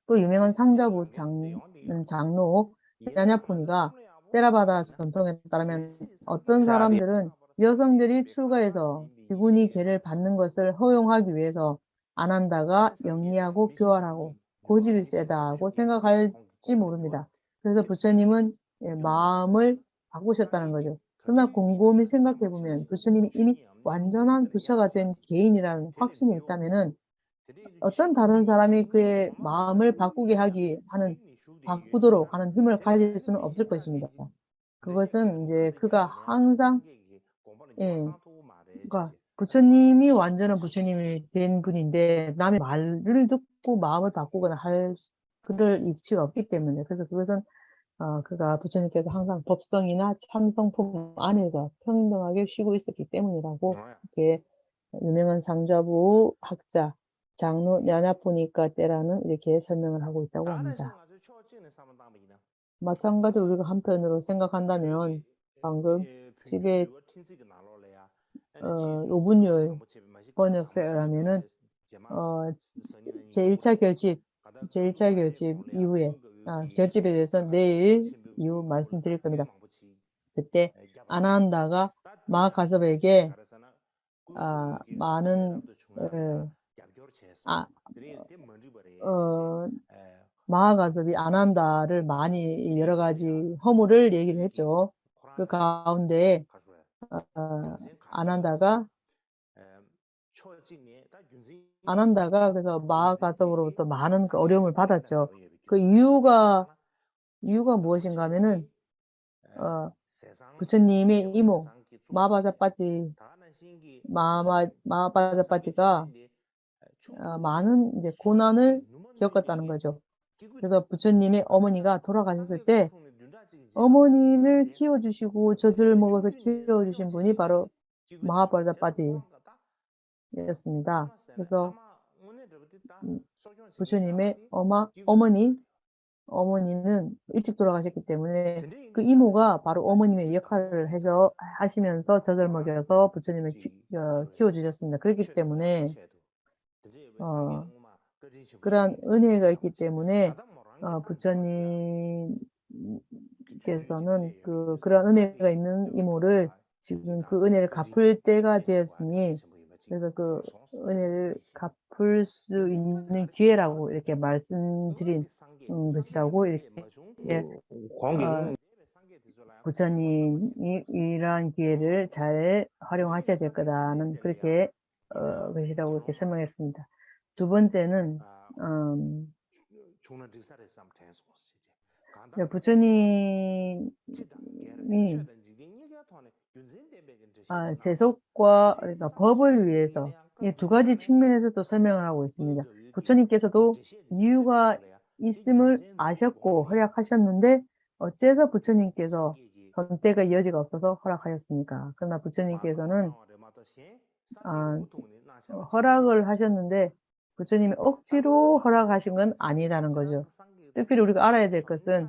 또 유명한 상자부 장로 야냐포니가 테라바다 전통에 따르면 어떤 사람들은 여성들이 출가해서 비구니 계를 받는 것을 허용하기 위해서 안 한다가 영리하고 교활하고 고집이 세다고 생각할지 모릅니다. 그래서 부처님은 마음을 바꾸셨다는 거죠. 그러나 곰곰이 생각해보면 부처님이 이미 완전한 부처가 된 개인이라는 확신이 있다면은 어떤 다른 사람이 그의 마음을 바꾸도록 하는 힘을 가질 수는 없을 것입니다. 그것은 이제 그가 항상, 예, 그러니까 부처님이 완전한 부처님이 된 분인데 남의 말을 듣고 마음을 바꾸거나 그럴 이치가 없기 때문에, 그래서 그것은 그가 부처님께서 항상 법성이나 참성품 안에서 평등하게 쉬고 있었기 때문이라고 이렇게 유명한 상자부 학자 장로 야냐포니까 때라는 이렇게 설명을 하고 있다고 합니다. 마찬가지로 우리가 한편으로 생각한다면 방금 티베트 오분율 번역서에 의하면은 제1차 결집 이후에 결집에 대해서 내일 이후 말씀드릴 겁니다. 그때 아난다가 마하가섭에게 많은 마하가섭이 아난다를 많이 여러 가지 허물을 얘기를 했죠. 그 가운데 아난다가 그래서 마하가섭으로부터 많은 그 어려움을 받았죠. 그 이유가 무엇인가 하면은 부처님의 이모 마하바자파티가 많은 이제 고난을 겪었다는 거죠. 그래서 부처님의 어머니가 돌아가셨을 때 어머니를 키워주시고 젖을 먹어서 키워주신 분이 바로 마하바자파티였습니다. 그래서 부처님의 어머니는 일찍 돌아가셨기 때문에 그 이모가 바로 어머님의 역할을 하시면서 젖을 먹여서 부처님을 키워주셨습니다. 그렇기 때문에 그러한 은혜가 있기 때문에 부처님께서는 그런 은혜가 있는 이모를 지금 그 은혜를 갚을 때가 되었으니, 그래서 그 은혜를 갚을 수 있는 기회라고 이렇게 말씀드린 것이라고 이렇게 부처님이 이러한 기회를 잘 활용하셔야 될 거다는 그렇게 것이라고 이렇게 설명했습니다. 두 번째는 부처님이 세속과 그러니까 법을 위해서 이 두 가지 측면에서 또 설명을 하고 있습니다. 부처님께서도 이유가 있음을 아셨고 허락하셨는데 어째서 부처님께서 선택의 여지가 없어서 허락하였습니까? 그러나 부처님께서는 허락을 하셨는데 부처님이 억지로 허락하신 건 아니라는 거죠. 특별히 우리가 알아야 될 것은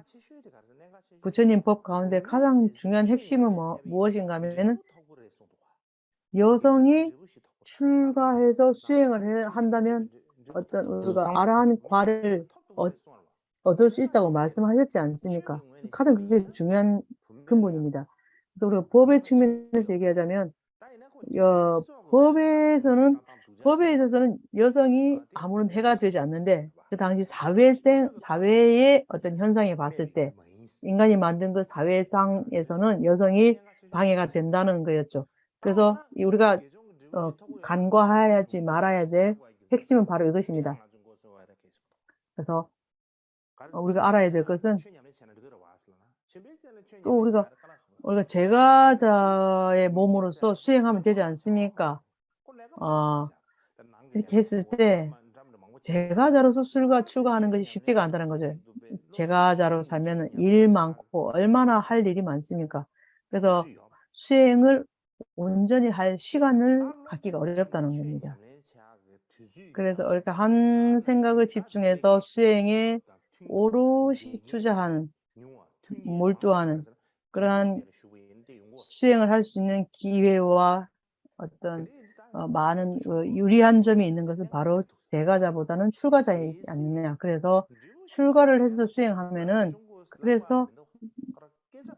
부처님 법 가운데 가장 중요한 핵심은 무엇인가 하면은 여성이 출가해서 수행을 한다면 어떤 우리가 아라한 과를 얻을 수 있다고 말씀하셨지 않습니까? 가장 그게 중요한 근본입니다. 그래서 우리가 법의 측면에서 얘기하자면 법에 있어서는 여성이 아무런 해가 되지 않는데 그 당시 사회의 어떤 현상에 봤을 때 인간이 만든 그 사회상에서는 여성이 방해가 된다는 거였죠. 그래서 우리가 간과하지 말아야 될 핵심은 바로 이것입니다. 그래서 우리가 알아야 될 것은 또 우리가 제가자의 몸으로서 수행하면 되지 않습니까? 이렇게 했을 때 제가자로서 출가하는 것이 쉽지가 않다는 거죠. 제가자로 살면 일 많고 얼마나 할 일이 많습니까? 그래서 수행을 온전히 할 시간을 갖기가 어렵다는 겁니다. 그래서 우리가 한 생각을 집중해서 수행에 오롯이 투자하는, 몰두하는 그러한 수행을 할 수 있는 기회와 어떤 많은 유리한 점이 있는 것은 바로 제가자보다는 출가자이지 않느냐. 그래서 출가를 해서 수행하면은 그래서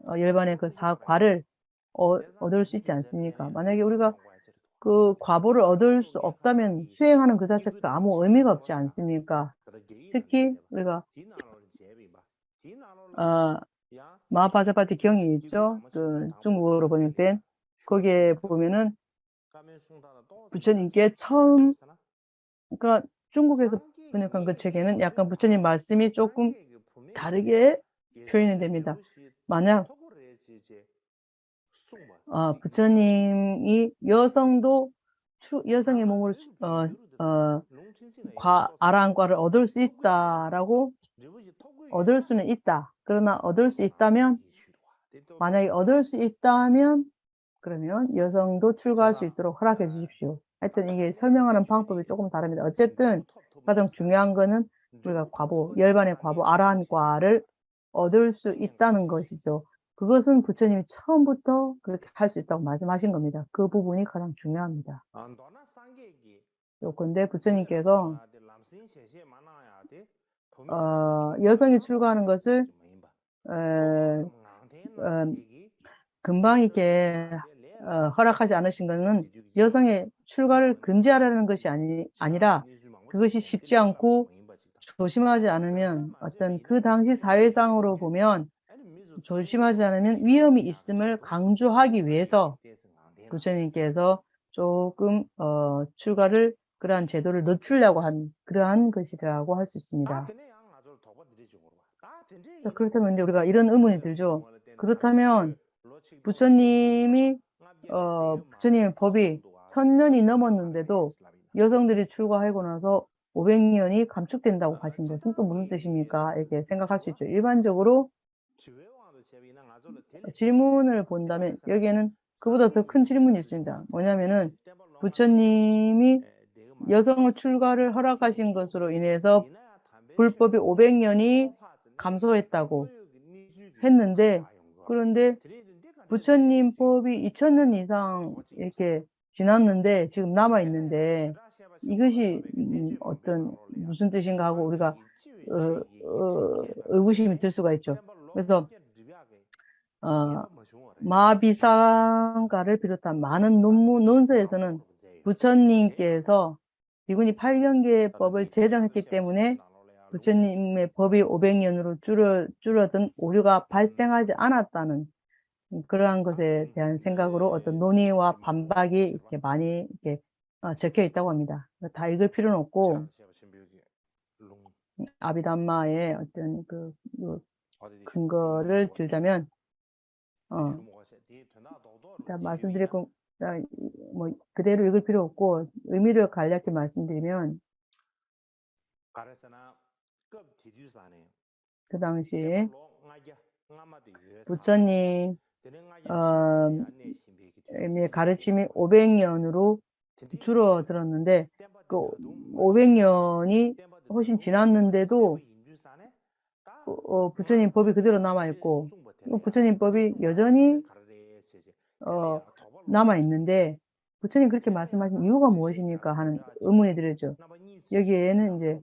열반의 그 사과를 얻을 수 있지 않습니까? 만약에 우리가 그 과보를 얻을 수 없다면 수행하는 그 자체가 아무 의미가 없지 않습니까? 특히 우리가 마하바자파티 경이 있죠. 그 중국어로 번역된 거기에 보면은 부처님께 처음 그러니까 중국에서 번역한 그 책에는 약간 부처님 말씀이 조금 다르게 표현이 됩니다. 만약 부처님이 여성의 몸으로 아라한과를 얻을 수 있다라고 얻을 수는 있다. 그러나 얻을 수 있다면 만약에 얻을 수 있다면 그러면 여성도 출가할 수 있도록 허락해 주십시오. 하여튼 이게 설명하는 방법이 조금 다릅니다. 어쨌든 가장 중요한 거는 우리가 열반의 과보 아라한과를 얻을 수 있다는 것이죠. 그것은 부처님이 처음부터 그렇게 할 수 있다고 말씀하신 겁니다. 그 부분이 가장 중요합니다. 요건데 부처님께서 여성이 출가하는 것을 금방 이렇게 허락하지 않으신 것은 여성의 출가를 금지하라는 것이 아니라 그것이 쉽지 않고 조심하지 않으면 어떤 그 당시 사회상으로 보면 조심하지 않으면 위험이 있음을 강조하기 위해서 부처님께서 조금 출가를 그러한 제도를 늦추려고 한 그러한 것이라고 할 수 있습니다. 그렇다면 이제 우리가 이런 의문이 들죠. 그렇다면 부처님의 법이 1000년이 넘었는데도 여성들이 출가하고 나서 500년이 감축된다고 하신 것은 또 무슨 뜻입니까? 이렇게 생각할 수 있죠. 일반적으로 질문을 본다면 여기에는 그보다 더 큰 질문이 있습니다. 뭐냐면은 부처님이 여성을 출가를 허락하신 것으로 인해서 불법이 500년이 감소했다고 했는데 그런데 부처님 법이 2000년 이상 이렇게 지났는데 지금 남아 있는데 이것이 무슨 뜻인가 하고 우리가 의구심이 들 수가 있죠. 그래서 마비상가를 비롯한 많은 논서에서는 부처님께서 비구니 8경계의 법을 제정했기 때문에 부처님의 법이 500년으로 줄어든 오류가 발생하지 않았다는 그러한 것에 대한 생각으로 어떤 논의와 반박이 이렇게 많이 이렇게 적혀 있다고 합니다. 다 읽을 필요는 없고 아비담마의 어떤 그 근거를 들자면 일단 말씀드릴 거 뭐 그대로 읽을 필요 없고 의미를 간략히 말씀드리면 그 당시에 부처님 의 가르침이 500년으로 줄어들었는데 그 500년이 훨씬 지났는데도 부처님 법이 그대로 남아 있고 부처님 법이 여전히 남아 있는데 부처님 그렇게 말씀하신 이유가 무엇입니까 하는 의문이 들죠. 여기에는 이제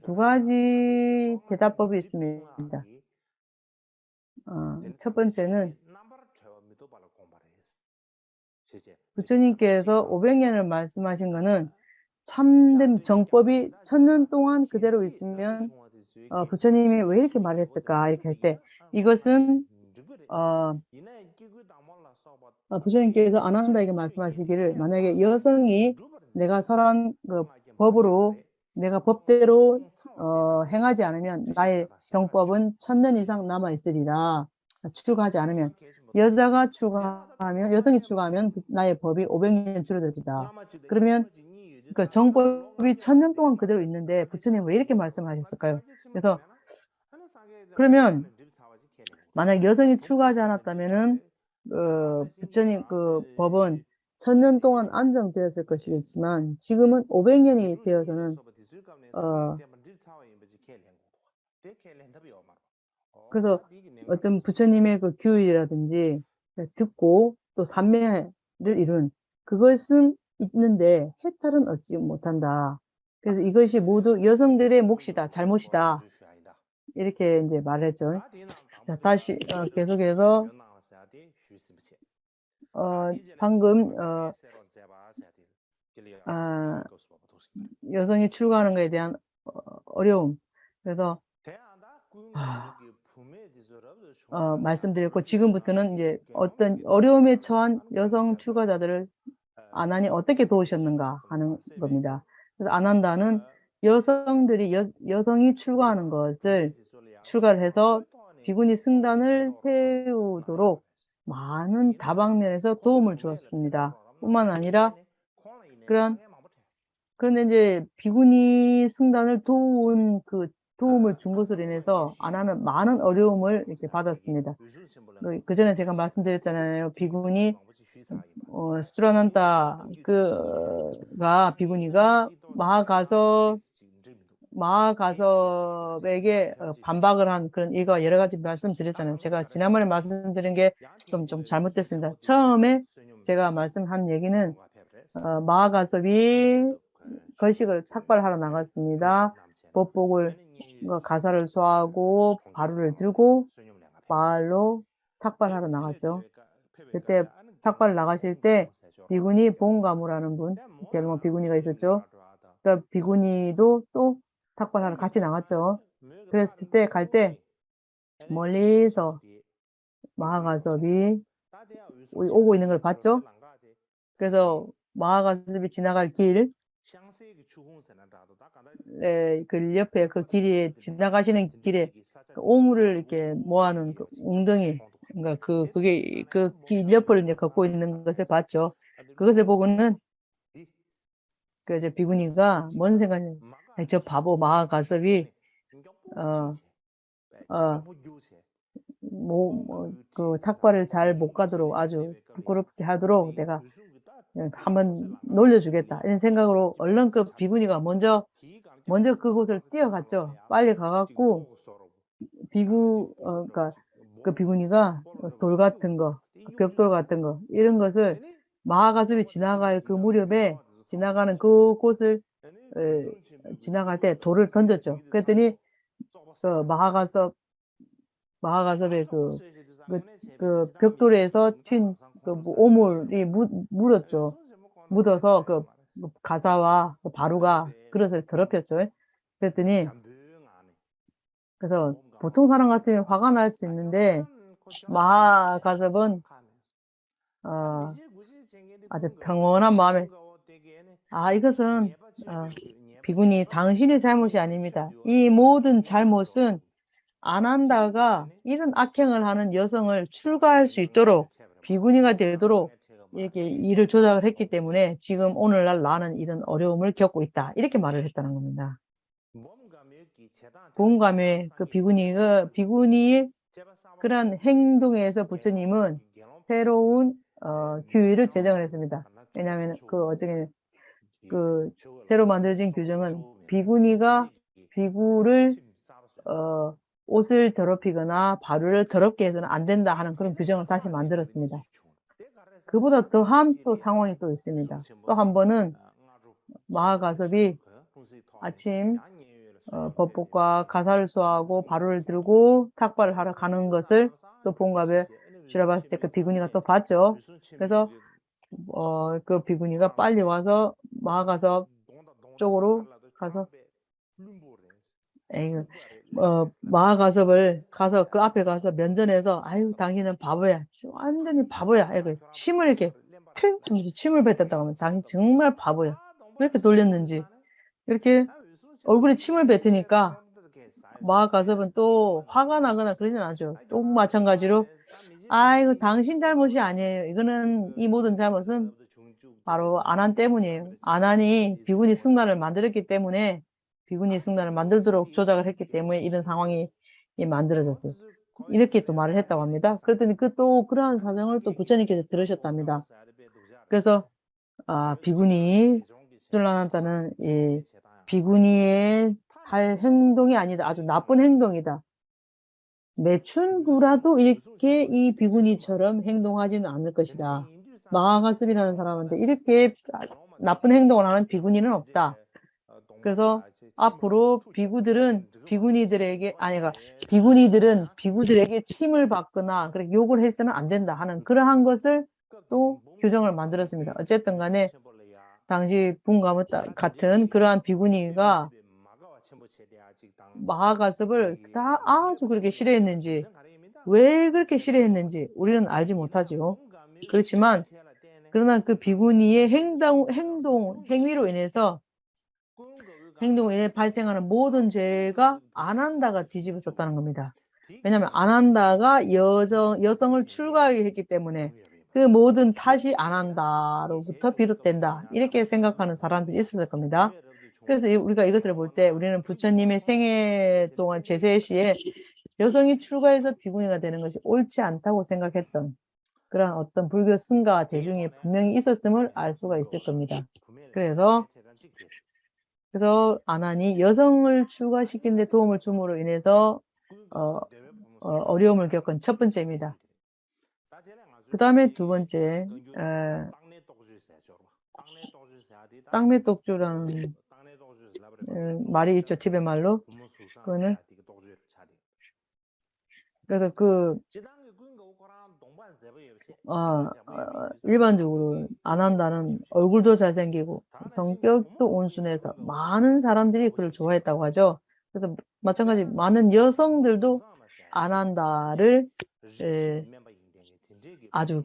두 가지 대답법이 있습니다. 첫 번째는 부처님께서 500년을 말씀하신 거는 참된 정법이 1000년 동안 그대로 있으면 부처님이 왜 이렇게 말했을까 이렇게 할 때 이것은 부처님께서 아난다에게 말씀하시기를 만약에 여성이 내가 설한 그 법으로 내가 법대로 행하지 않으면 나의 정법은 1000년 이상 남아 있으리라. 추가하지 않으면 여성이 추가하면 나의 법이 500년 줄어들리다. 그러면 그 정법이 1000년 동안 그대로 있는데 부처님 왜 이렇게 말씀하셨을까요? 그래서 그러면 만약 여성이 추가하지 않았다면은 부처님 그 법은 1000년 동안 안정되었을 것이겠지만 지금은 500년이 되어서는 그래서 어떤 부처님의 그 규율이라든지 듣고 또 삼매를 이룬 그것은 있는데 해탈은 얻지 못한다. 그래서 이것이 모두 여성들의 몫이다, 잘못이다. 이렇게 이제 말했죠. 자, 다시 계속해서 방금 여성이 출가하는 것에 대한 어려움. 그래서 말씀드렸고 지금부터는 이제 어떤 어려움에 처한 여성 출가자들을 아난이 어떻게 도우셨는가 하는 겁니다. 그래서 아난다는 여성들이 여성이 출가하는 것을 출가를 해서 비구니 승단을 태우도록 많은 다방면에서 도움을 주었습니다. 뿐만 아니라 그런데 이제 비구니 승단을 도운 그 도움을 준 것으로 인해서 아난은 많은 어려움을 이렇게 받았습니다. 그 전에 제가 말씀드렸잖아요. 비구니 스트라난타 그가 비구니가 마하가섭에게 반박을 한 그런 일과 여러 가지 말씀드렸잖아요. 제가 지난번에 말씀드린 게 좀 잘못됐습니다. 처음에 제가 말씀한 얘기는 마하가섭이 걸식을 탁발하러 나갔습니다. 법복을 가사를 소화하고 바루를 들고 마을로 탁발하러 나갔죠. 그때 탁발 나가실 때 비구니 봉가무라는 분, 젊은 비구니가 있었죠. 그러니까 비구니도 또 탁발하러 같이 나갔죠. 그랬을 때 갈 때 멀리서 마하가섭이 오고 있는 걸 봤죠. 그래서 마하가섭이 지나갈 길, 그 옆에 그 길에 지나가시는 길에 그 오물을 이렇게 모아놓은 그 웅덩이, 그러니까 그게 그 길 옆을 이제 걷고 있는 것을 봤죠. 그것을 보고는 그 이제 비구니가 뭔 생각이, 저 바보 마하가섭이 그 탁발을 잘 못 가도록 아주 부끄럽게 하도록 내가 한번 놀려주겠다 이런 생각으로 얼른 그 비구니가 먼저 그곳을 뛰어갔죠. 빨리 가갖고 그러니까 그 비구니가 돌 같은 거, 벽돌 같은 거 이런 것을 마하가섭이 지나갈 그 무렵에 지나가는 그곳을 지나갈 때 돌을 던졌죠. 그랬더니 그 마하가섭의 그 벽돌에서 튄 그 오물이 묻었죠. 묻어서 그 가사와 그 바루가 그릇을 더럽혔죠. 그랬더니 그래서 보통 사람 같으면 화가 날 수 있는데 마하가섭은 아주 평온한 마음에 이것은 비구니 당신의 잘못이 아닙니다. 이 모든 잘못은 아난다가 이런 악행을 하는 여성을 출가할 수 있도록 비구니가 되도록 이렇게 일을 조작을 했기 때문에 지금 오늘날 나는 이런 어려움을 겪고 있다. 이렇게 말을 했다는 겁니다. 보험감에 그 비구니의 그런 행동에서 부처님은 새로운 규율을 제정을 했습니다. 왜냐하면 그 새로 만들어진 규정은 비구니가 비구를 옷을 더럽히거나 바루를 더럽게 해서는 안 된다 하는 그런 규정을 다시 만들었습니다. 그보다 더한 또 상황이 또 있습니다. 또 한 번은 마하가섭이 아침 법복과 가사를 수하고 바루를 들고 탁발을 하러 가는 것을 또 본갑에 쥐라봤을 때 그 비구니가 또 봤죠. 그래서 그 비구니가 빨리 와서 마하가섭 쪽으로 가서 마하가섭을 가서 그 앞에 가서 면전에서 아유 당신은 바보야, 완전히 바보야, 이렇게 침을 이렇게 퉁 하면서 침을 뱉었다고 하면 당신 정말 바보야. 왜 이렇게 돌렸는지 이렇게 얼굴에 침을 뱉으니까 마하가섭은 또 화가 나거나 그러진 않죠. 또 마찬가지로 아이고 당신 잘못이 아니에요. 이거는 이 모든 잘못은 바로 아난 때문이에요. 아난이 비구니 승나를 만들었기 때문에 비구니 승나를 만들도록 조작을 했기 때문에 이런 상황이 만들어졌어요. 이렇게 또 말을 했다고 합니다. 그랬더니 또 그러한 사정을 또 부처님께서 들으셨답니다. 그래서 비구니 술라난타는 이 비구니의 할 행동이 아니다. 아주 나쁜 행동이다. 매춘부라도 이렇게 이 비구니처럼 행동하지는 않을 것이다. 마하가섭이라는 사람한테 이렇게 나쁜 행동을 하는 비구니는 없다. 그래서 앞으로 비구들은 비구니들에게 침을 받거나 그렇게 욕을 해서는 안 된다 하는 그러한 것을 또 규정을 만들었습니다. 어쨌든 간에 당시 분가무 같은 그러한 비구니가 마하가섭을 다 아주 그렇게 싫어했는지, 왜 그렇게 싫어했는지 우리는 알지 못하죠. 그렇지만 그러나 그 비구니의 행위로 인해서 발생하는 모든 죄가 아난다가 뒤집어졌다는 겁니다. 왜냐하면 아난다가 여성을 출가하게 했기 때문에 그 모든 탓이 아난다로부터 비롯된다. 이렇게 생각하는 사람들이 있었을 겁니다. 그래서 우리가 이것을 볼 때 우리는 부처님의 생애 동안 제세 시에 여성이 출가해서 비구니가 되는 것이 옳지 않다고 생각했던 그런 어떤 불교 승가 대중이 분명히 있었음을 알 수가 있을 겁니다. 그래서 아난이 여성을 출가시키는 데 도움을 줌으로 인해서 어려움을 겪은 첫 번째입니다. 그 다음에 두 번째, 땅매독주라는 말이 있죠. 티베 말로. 그거는 그래서 일반적으로 아난다는 얼굴도 잘생기고 성격도 온순해서 많은 사람들이 그를 좋아했다고 하죠. 그래서 마찬가지 많은 여성들도 아난다를 아주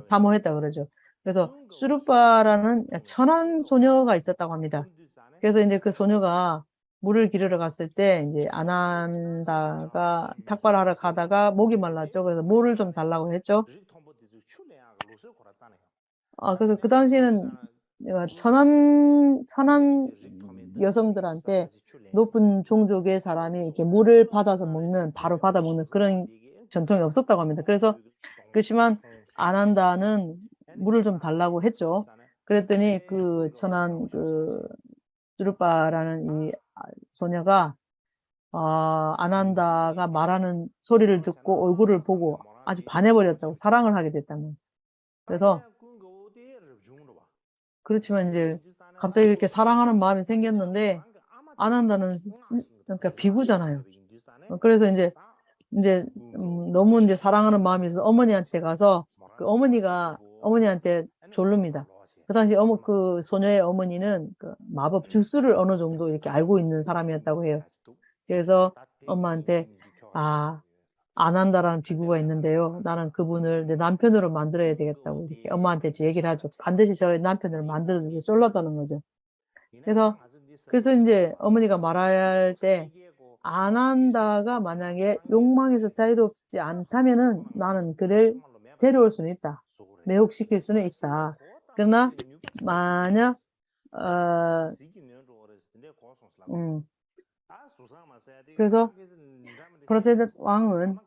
사모했다 그러죠. 그래서 수르빠라는 천한 소녀가 있었다고 합니다. 그래서 이제 그 소녀가 물을 기르러 갔을 때 이제 아난다가 탁발하러 가다가 목이 말랐죠. 그래서 물을 좀 달라고 했죠. 그래서 그 당시에는 천한 여성들한테 높은 종족의 사람이 이렇게 물을 바로 받아 먹는 그런 전통이 없었다고 합니다. 그렇지만 아난다는 물을 좀 달라고 했죠. 그랬더니 그 천한 수르빠라는 이 소녀가 아난다가 말하는 소리를 듣고 얼굴을 보고 아주 반해버렸다고, 사랑을 하게 됐다는. 그래서 그렇지만 이제 갑자기 이렇게 사랑하는 마음이 생겼는데 아난다는 그러니까 비구잖아요. 그래서 이제 너무 이제 사랑하는 마음이 있어서 어머니한테 가서 그 어머니한테 졸릅니다. 그 당시 그 소녀의 어머니는 그 마법 주술을 어느 정도 이렇게 알고 있는 사람이었다고 해요. 그래서 엄마한테 아난다라는 비구가 있는데요. 나는 그분을 내 남편으로 만들어야 되겠다고 이렇게 엄마한테 이제 얘기를 하죠. 반드시 저의 남편을 만들어주세요. 쫄랐다는 거죠. 그래서 이제 어머니가 말할 때 아난다가 만약에 욕망에서 자유롭지 않다면은 나는 그를 데려올 수는 있다. 매혹시킬 수는 있다. 그러나 만약 그래서 브라제드 왕은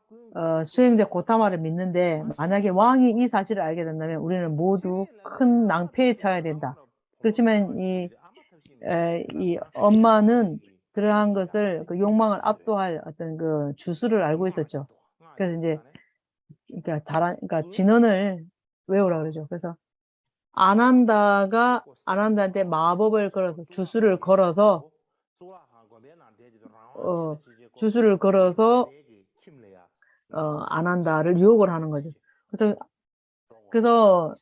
수행자 고타마를 믿는데 만약에 왕이 이 사실을 알게 된다면 우리는 모두 큰 낭패에 처해야 된다. 그렇지만 이 엄마는 그러한 것을 그 욕망을 압도할 어떤 그 주술을 알고 있었죠. 그래서 이제 그러니까 진언을 외우라 그러죠. 그래서 아난다한테 마법을 걸어서 주술을 걸어서 주술을 걸어서 아난다를 유혹을 하는 거죠. 그래서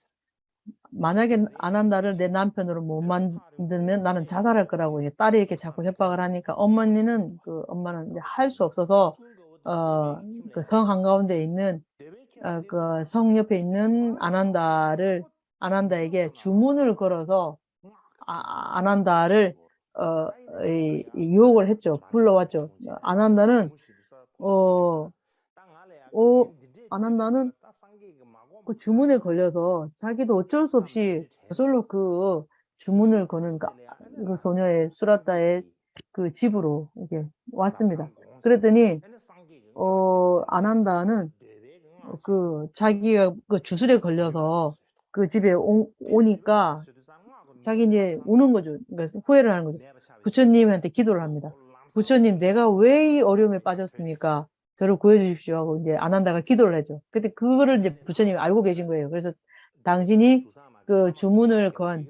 만약에 아난다를 내 남편으로 못 만들면 나는 자살할 거라고 이제 딸이 이렇게 자꾸 협박을 하니까 엄마는 이제 할 수 없어서 그 성 한가운데 있는 그 성 옆에 있는 아난다에게 주문을 걸어서 아난다를 유혹을 했죠. 불러왔죠. 아난다는 그 주문에 걸려서 자기도 어쩔 수 없이 저절로 그 주문을 거는 그 소녀의 수라따의 그 집으로 이렇게 왔습니다. 그랬더니 아난다는 자기가 그 주술에 걸려서 그 집에 오니까 자기 이제 우는 거죠. 그러니까 후회를 하는 거죠. 부처님한테 기도를 합니다. 부처님, 내가 왜 이 어려움에 빠졌습니까? 저를 구해주십시오 하고 이제 아난다가 기도를 해줘. 근데 그거를 이제 부처님이 알고 계신 거예요. 그래서 당신이 그 주문을 건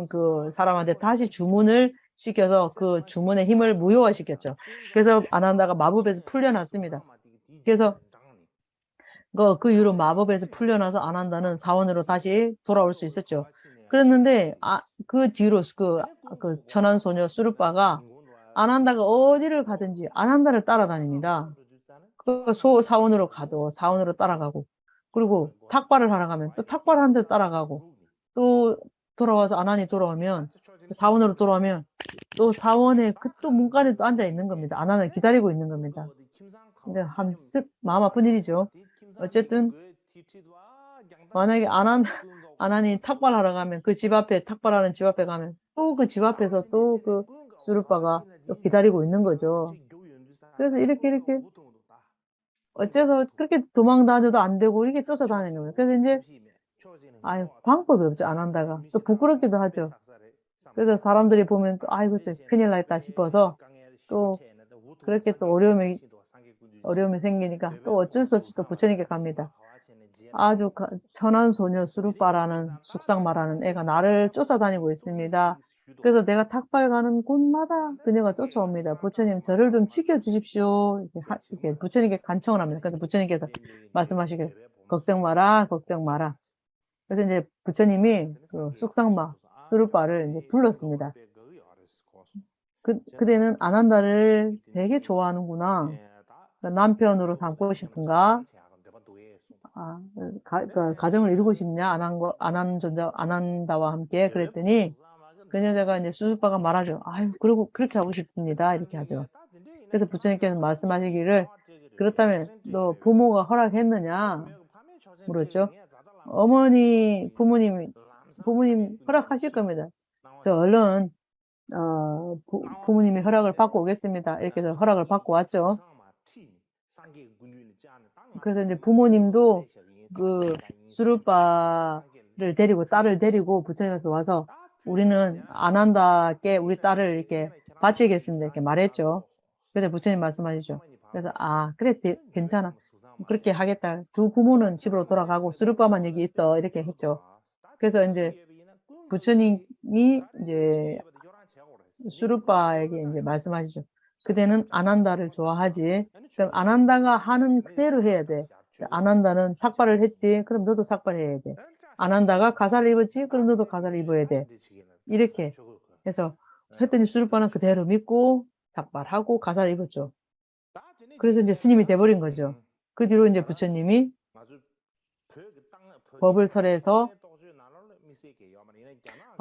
그 사람한테 다시 주문을 시켜서 그 주문의 힘을 무효화시켰죠. 그래서 아난다가 마법에서 풀려났습니다. 그래서 그 이후로 마법에서 풀려나서 아난다는 사원으로 다시 돌아올 수 있었죠. 그랬는데 그 뒤로 그 천한 소녀 수르바가 아난다가 어디를 가든지 아난다를 따라다닙니다. 그 사원으로 가도 사원으로 따라가고, 그리고 탁발을 하러 가면 또 탁발하는 데 따라가고, 또 돌아와서 아난이 돌아오면 사원으로 돌아오면 또 사원의 또 문간에 또 앉아 있는 겁니다. 아난을 기다리고 있는 겁니다. 근데 마음 아픈 일이죠. 어쨌든 만약에 아난이 탁발하러 가면 그 집 앞에 탁발하는 집 앞에 가면 또 그 집 앞에서 또 그 수르바가 또 기다리고 있는 거죠. 그래서 이렇게 어째서 그렇게 도망 다녀도 안 되고 이렇게 쫓아다니는 거예요. 그래서 이제 방법이 없죠. 아난다가 또 부끄럽기도 하죠. 그래서 사람들이 보면 또 아이고 저 큰일 났다 싶어서 또 그렇게 또 어려움이 생기니까 또 어쩔 수 없이 또 부처님께 갑니다. 아주 천한 소녀 수르바라는 숙상마라는 애가 나를 쫓아다니고 있습니다. 그래서 내가 탁발 가는 곳마다 그녀가 쫓아옵니다. 부처님 저를 좀 지켜주십시오. 이렇게 부처님께 간청을 합니다. 그래서 부처님께서 말씀하시길 걱정 마라, 걱정 마라. 그래서 이제 부처님이 그 숙상마 수르바를 이제 불렀습니다. 그대는 아난다를 되게 좋아하는구나. 남편으로 삼고 싶은가? 가정을 이루고 싶냐? 아난다와 함께. 그랬더니, 그 여자가 이제 수수빠가 말하죠. 아유, 그리고 그렇게 하고 싶습니다. 이렇게 하죠. 그래서 부처님께서 말씀하시기를, 그렇다면 너 부모가 허락했느냐? 물었죠. 부모님 허락하실 겁니다. 저 얼른, 부모님의 허락을 받고 오겠습니다. 이렇게 해서 허락을 받고 왔죠. 그래서 이제 부모님도 그 수르바를 데리고 딸을 데리고 부처님한테 와서 우리는 아난다께 우리 딸을 이렇게 바치겠습니다. 이렇게 말했죠. 그래서 부처님 말씀하시죠. 그래서 그래 괜찮아. 그렇게 하겠다. 두 부모는 집으로 돌아가고 수르바만 여기 있어. 이렇게 했죠. 그래서 이제 부처님이 이제 수르바에게 이제 말씀하시죠. 그대는 아난다를 좋아하지. 그럼 아난다가 하는 그대로 해야 돼. 아난다는 삭발을 했지. 그럼 너도 삭발해야 돼. 아난다가 가사를 입었지. 그럼 너도 가사를 입어야 돼. 이렇게 해서 했더니 수르바는 그대로 믿고 삭발하고 가사를 입었죠. 그래서 이제 스님이 돼버린 거죠. 그 뒤로 이제 부처님이 법을 설해서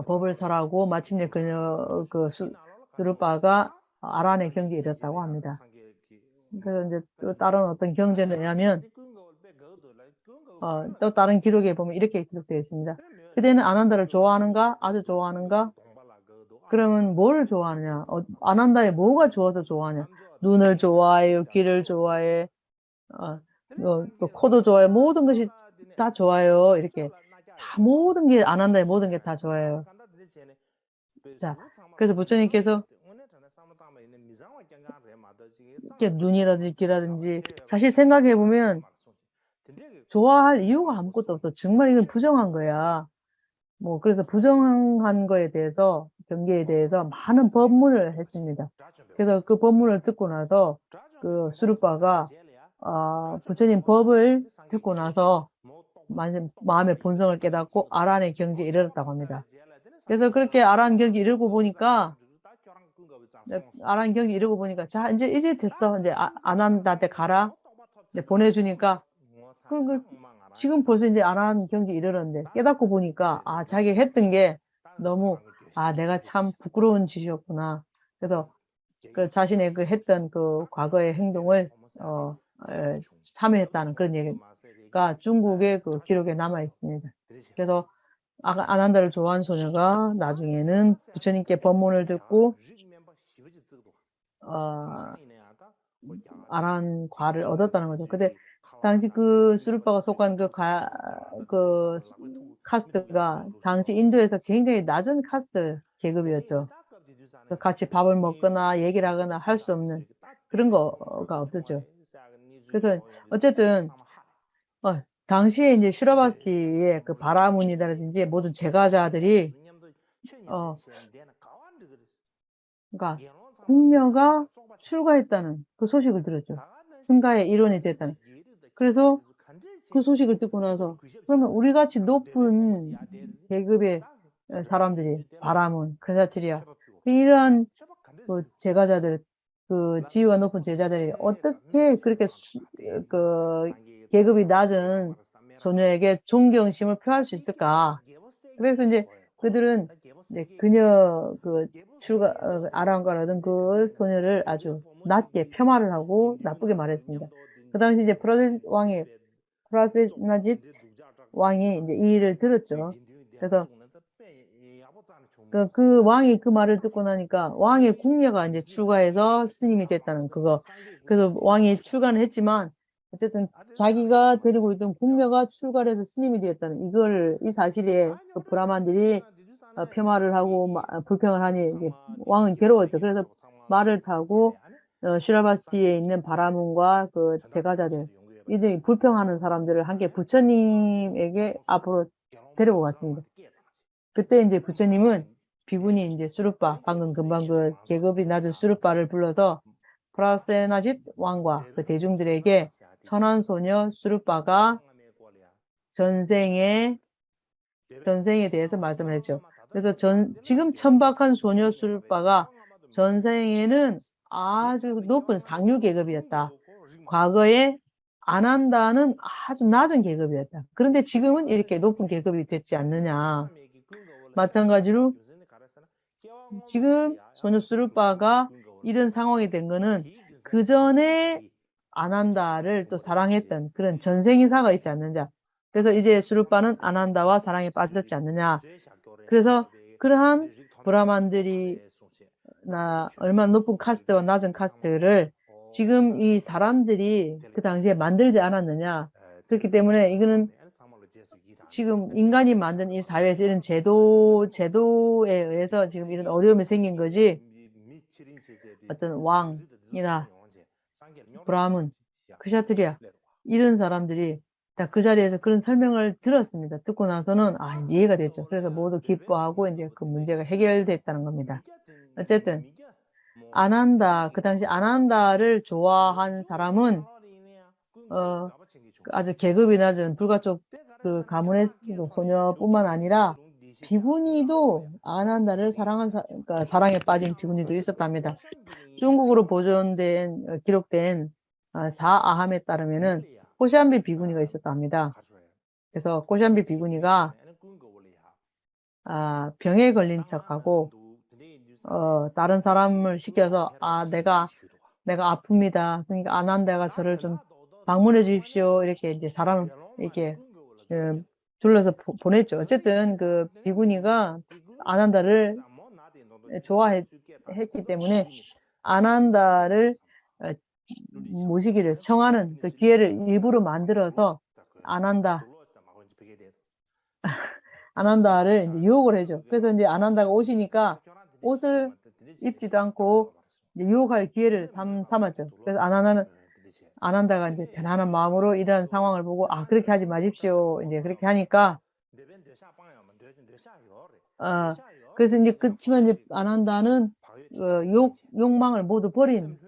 법을 설하고 마침내 수르바가 아란의 경지에 이르렀다고 합니다. 그래서 이제 또 다른 어떤 경전에 의하면 또 다른 기록에 보면 이렇게 기록되어 있습니다. 그대는 아난다를 좋아하는가? 아주 좋아하는가? 그러면 뭐를 좋아하느냐? 아난다에 뭐가 좋아서 좋아하냐? 눈을 좋아해요, 귀를 좋아해, 또 코도 좋아해, 모든 것이 다 좋아요. 이렇게 다 모든 게 아난다의 모든 게 다 좋아요. 자, 그래서 부처님께서 이렇게 눈이라든지 귀라든지 사실 생각해 보면 좋아할 이유가 아무것도 없어. 정말 이건 부정한 거야. 뭐 그래서 부정한 거에 대해서 경계에 대해서 많은 법문을 했습니다. 그래서 그 법문을 듣고 나서 그 수르바가 부처님 법을 듣고 나서 마음의 본성을 깨닫고 아란의 경지에 이르렀다고 합니다. 그래서 그렇게 아란 경지 이르고 보니까 아란 경지 이르고 보니까 자 이제 됐어. 이제 아난다한테 가라. 이제 보내주니까 지금 벌써 이제 아란 경지 이르렀는데 깨닫고 보니까 자기 했던 게 너무 내가 참 부끄러운 짓이었구나. 그래서 그 자신의 그 했던 그 과거의 행동을 참여했다는 그런 얘기가 중국의 그 기록에 남아 있습니다. 그래서 아난다를 좋아한 소녀가 나중에는 부처님께 법문을 듣고 아란과를 얻었다는 거죠. 근데 당시 그 수르바가 속한 그 카스트가 당시 인도에서 굉장히 낮은 카스트 계급이었죠. 같이 밥을 먹거나 얘기를 하거나 할 수 없는 그런 거가 없었죠. 그래서 어쨌든 당시에 이제 슈라바스키의 그 바라문이라든지 모든 제가자들이 그러니까 궁녀가 출가했다는 그 소식을 들었죠. 승가의 일원이 됐다는. 그래서 그 소식을 듣고 나서 그러면 우리 같이 높은 계급의 사람들이 바라문, 크사트리아 이러한 그 제가자들, 그 지위가 높은 제자들이 어떻게 그렇게 그 계급이 낮은 소녀에게 존경심을 표할 수 있을까? 그래서 이제 그들은 이제 그녀 아랑과라던 그 소녀를 아주 낮게 폄하를 하고 나쁘게 말했습니다. 그 당시 이제 프라세나짓 왕이 이제 이 일을 들었죠. 그래서 그 왕이 그 말을 듣고 나니까 왕의 궁녀가 이제 출가해서 스님이 됐다는 그거. 그래서 왕이 출가는 했지만 어쨌든 자기가 데리고 있던 궁녀가 출가를 해서 스님이 되었다는 이 사실에 그 브라만들이 폄하를 하고 불평을 하니 이제 왕은 괴로웠죠. 그래서 말을 타고 슈라바스티에 있는 바라문과 그 제가자들 이들이 불평하는 사람들을 함께 부처님에게 앞으로 데리고 갔습니다. 그때 이제 부처님은 비구니 이제 수르파 방금 금방 그 계급이 낮은 수르파를 불러서 프라세나짓 왕과 그 대중들에게 천한소녀 수르파가 전생에 대해서 말씀을 했죠. 그래서 지금 천박한 소녀 수르파가 전생에는 아주 높은 상류 계급이었다. 과거에 아난다는 아주 낮은 계급이었다. 그런데 지금은 이렇게 높은 계급이 됐지 않느냐. 마찬가지로 지금 소녀 수르바가 이런 상황이 된 거는 그 전에 아난다를 또 사랑했던 그런 전생이사가 있지 않느냐. 그래서 이제 수르바는 아난다와 사랑에 빠졌지 않느냐. 그래서 그러한 브라만들이 얼마나 높은 카스트와 낮은 카스트를 지금 이 사람들이 그 당시에 만들지 않았느냐. 그렇기 때문에 이거는 지금 인간이 만든 이 사회에서 이런 제도에 의해서 지금 이런 어려움이 생긴 거지, 어떤 왕이나 브라문, 크샤트리아, 이런 사람들이 다 그 자리에서 그런 설명을 들었습니다. 듣고 나서는, 이제 이해가 됐죠. 그래서 모두 기뻐하고 이제 그 문제가 해결됐다는 겁니다. 어쨌든, 그 당시 아난다를 좋아한 사람은, 아주 계급이 낮은 불가촉 그 가문의 소녀뿐만 아니라 비구니도 아난다를 그러니까 사랑에 빠진 비구니도 있었답니다. 중국으로 기록된 사아함에 따르면은 코샨비 비구니가 있었답니다. 그래서 코샨비 비구니가 병에 걸린 척하고 다른 사람을 시켜서 내가 아픕니다. 그러니까 아난다가 저를 좀 방문해 주십시오. 이렇게 이제 사람을 이렇게 둘러서 보냈죠. 어쨌든 그 비구니가 아난다를 좋아했기 때문에 아난다를 모시기를 청하는 그 기회를 일부러 만들어서 안 한다. 안 한다를 이제 유혹을 해줘. 그래서 이제 안 한다가 오시니까 옷을 입지도 않고 이제 유혹할 기회를 삼았죠. 그래서 안 한다가 이제 편안한 마음으로 이런 상황을 보고, 아, 그렇게 하지 마십시오. 이제 그렇게 하니까, 그래서 이제 그치만 이제 안 한다는 욕망을 모두 버린,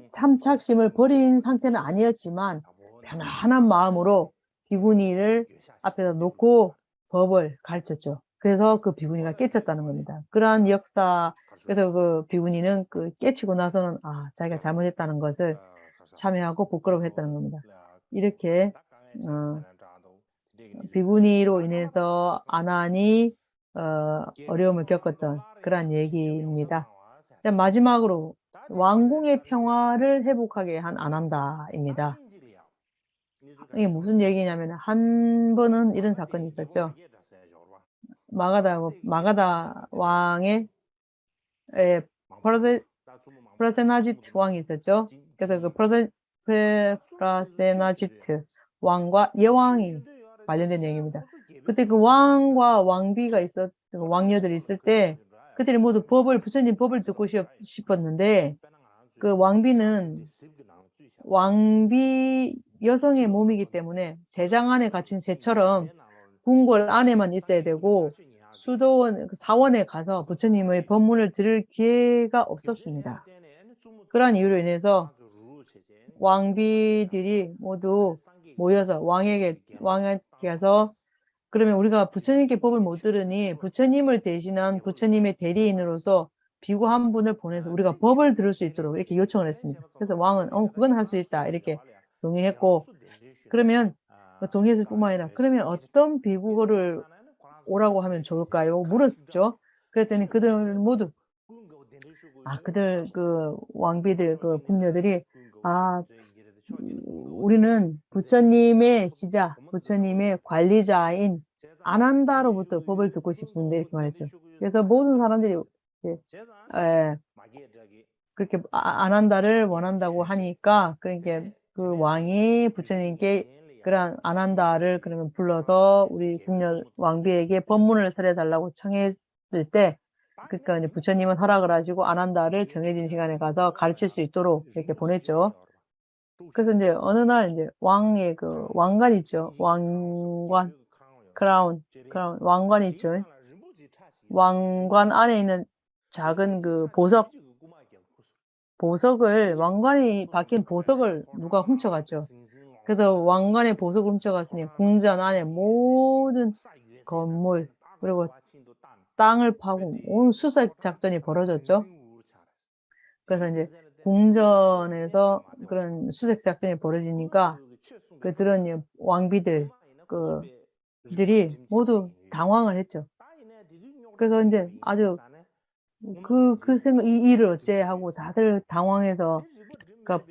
삼착심을 버린 상태는 아니었지만, 편안한 마음으로 비구니를 앞에다 놓고 법을 가르쳤죠. 그래서 그 비구니가 깨쳤다는 겁니다. 그러한 역사, 그래서 그 비구니는 그 깨치고 나서는, 아, 자기가 잘못했다는 것을 참여하고 부끄러워했다는 겁니다. 이렇게, 비구니로 인해서 아난이, 어려움을 겪었던 그런 얘기입니다. 마지막으로, 왕궁의 평화를 회복하게 한 아난다입니다. 이게 무슨 얘기냐면, 한 번은 이런 사건이 있었죠. 마가다 왕의 프라세나지트 왕이 있었죠. 그래서 그 프라세나지트 왕과 여왕이 관련된 얘기입니다. 그때 그 왕과 왕비가 왕녀들이 있을 때, 그들이 모두 부처님 법을 듣고 싶었는데, 그 왕비는 왕비 여성의 몸이기 때문에 새장 안에 갇힌 새처럼 궁궐 안에만 있어야 되고, 사원에 가서 부처님의 법문을 들을 기회가 없었습니다. 그러한 이유로 인해서 왕비들이 모두 모여서 왕에게 가서, 그러면 우리가 부처님께 법을 못 들으니 부처님을 대신한 부처님의 대리인으로서 비구 한 분을 보내서 우리가 법을 들을 수 있도록 이렇게 요청을 했습니다. 그래서 왕은 그건 할 수 있다 이렇게 동의했고, 그러면 동의했을 뿐만 아니라, 그러면 어떤 비구를 오라고 하면 좋을까요? 물었죠. 그랬더니 그들 모두, 그 왕비들, 그 궁녀들이, 우리는 부처님의 부처님의 관리자인 아난다로부터 법을 듣고 싶습니다. 이렇게 말했죠. 그래서 모든 사람들이 그렇게 아난다를 원한다고 하니까, 그러니까 그 왕이 부처님께 그런 아난다를 그러면 불러서 우리 궁녀 왕비에게 법문을 설해달라고 청했을 때, 그러니까 이제 부처님은 허락을 하시고 아난다를 정해진 시간에 가서 가르칠 수 있도록 이렇게 보냈죠. 그래서 이제 어느 날 이제 왕의 그 왕관 있죠. 크라운, 왕관 있죠. 왕관 안에 있는 작은 그 왕관이 박힌 보석을 누가 훔쳐갔죠. 그래서 왕관의 보석을 훔쳐갔으니 궁전 안에 모든 건물, 그리고 땅을 파고 온 수색 작전이 벌어졌죠. 그래서 이제 궁전에서 그런 수색 작전이 벌어지니까 들은 왕비들이 모두 당황을 했죠. 그래서 이제 아주 이 일을 어째 하고 다들 당황해서, 그러니까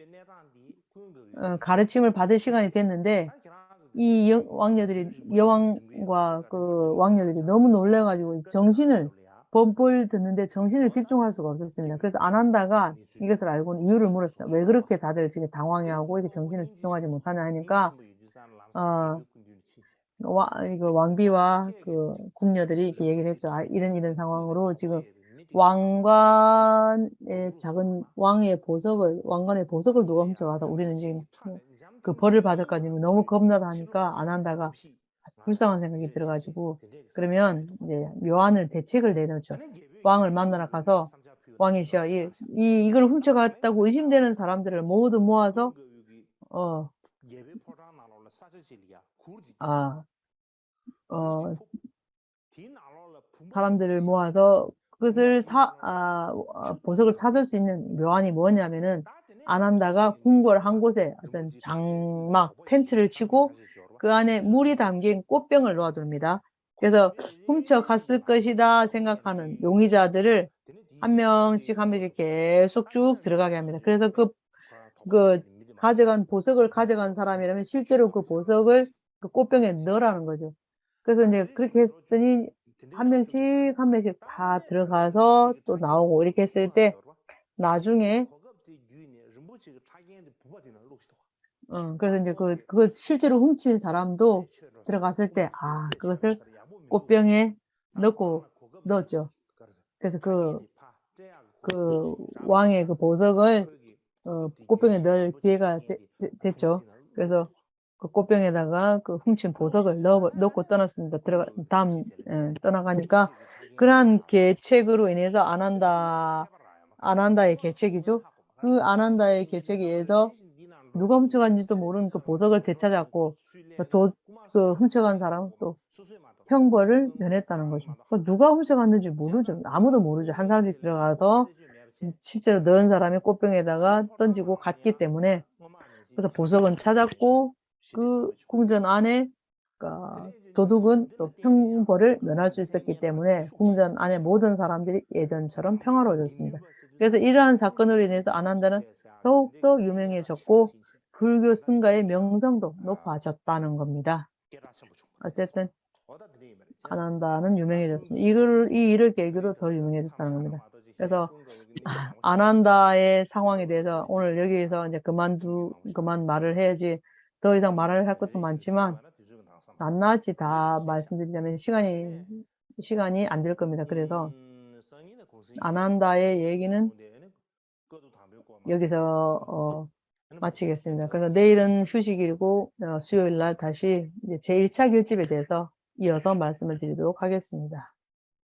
가르침을 받을 시간이 됐는데, 이 여왕과 그 왕녀들이 너무 놀래가지고 법을 듣는데 정신을 집중할 수가 없었습니다. 그래서 안한다가 이것을 알고 이유를 물었어요. 왜 그렇게 다들 지금 당황해하고 이렇게 정신을 집중하지 못하냐 하니까, 이거 왕비와 그 궁녀들이 이렇게 얘기를 했죠. 이런 상황으로 지금 왕관의 보석을 누가 훔쳐가서 우리는 지금 그 벌을 받을까지는 너무 겁나다 하니까 안한다가 불쌍한 생각이 들어가지고, 그러면 이제 묘안을 대책을 내놓죠. 왕을 만나러 가서, 왕이시여, 이걸 훔쳐갔다고 의심되는 사람들을 모두 모아서 사람들을 모아서 그것을 보석을 찾을 수 있는 묘안이 뭐냐면은, 안한다가 궁궐 한 곳에 어떤 장막 텐트를 치고 그 안에 물이 담긴 꽃병을 놓아둡니다. 그래서 훔쳐갔을 것이다 생각하는 용의자들을 한 명씩 계속 쭉 들어가게 합니다. 그래서 보석을 가져간 사람이라면 실제로 그 보석을 그 꽃병에 넣으라는 거죠. 그래서 이제 그렇게 했더니 한 명씩 다 들어가서 또 나오고 이렇게 했을 때, 나중에 그래서 이제 그거 실제로 훔친 사람도 들어갔을 때, 그것을 꽃병에 넣었죠. 그래서 그 왕의 그 보석을 꽃병에 넣을 기회가 됐죠. 그래서 그 꽃병에다가 그 훔친 보석을 넣고 떠났습니다. 떠나가니까 그러한 계책으로 인해서 아난다의 계책이죠. 그 아난다의 계책에 의해서 누가 훔쳐간지도 모르는 그 보석을 되찾았고 그 훔쳐간 사람은 또 형벌을 면했다는 거죠. 누가 훔쳐갔는지 모르죠. 아무도 모르죠. 한 사람씩 들어가서 실제로 넣은 사람이 꽃병에다가 던지고 갔기 때문에. 그래서 보석은 찾았고 그 궁전 안에 도둑은 또 형벌을 면할 수 있었기 때문에 궁전 안에 모든 사람들이 예전처럼 평화로워졌습니다. 그래서 이러한 사건으로 인해서 아난다는 더욱더 유명해졌고 불교 승가의 명성도 높아졌다는 겁니다. 어쨌든 아난다는 유명해졌습니다. 이 일을 계기로 더 유명해졌다는 겁니다. 그래서 아난다의 상황에 대해서 오늘 여기에서 이제 그만 말을 해야지 더 이상 말을 할 것도 많지만 낱낱이 다 말씀드리자면 시간이 안 될 겁니다. 그래서 아난다의 얘기는 여기서 마치겠습니다. 그래서 내일은 휴식일이고 수요일 날 다시 이제 제1차 결집에 대해서 이어서 말씀을 드리도록 하겠습니다.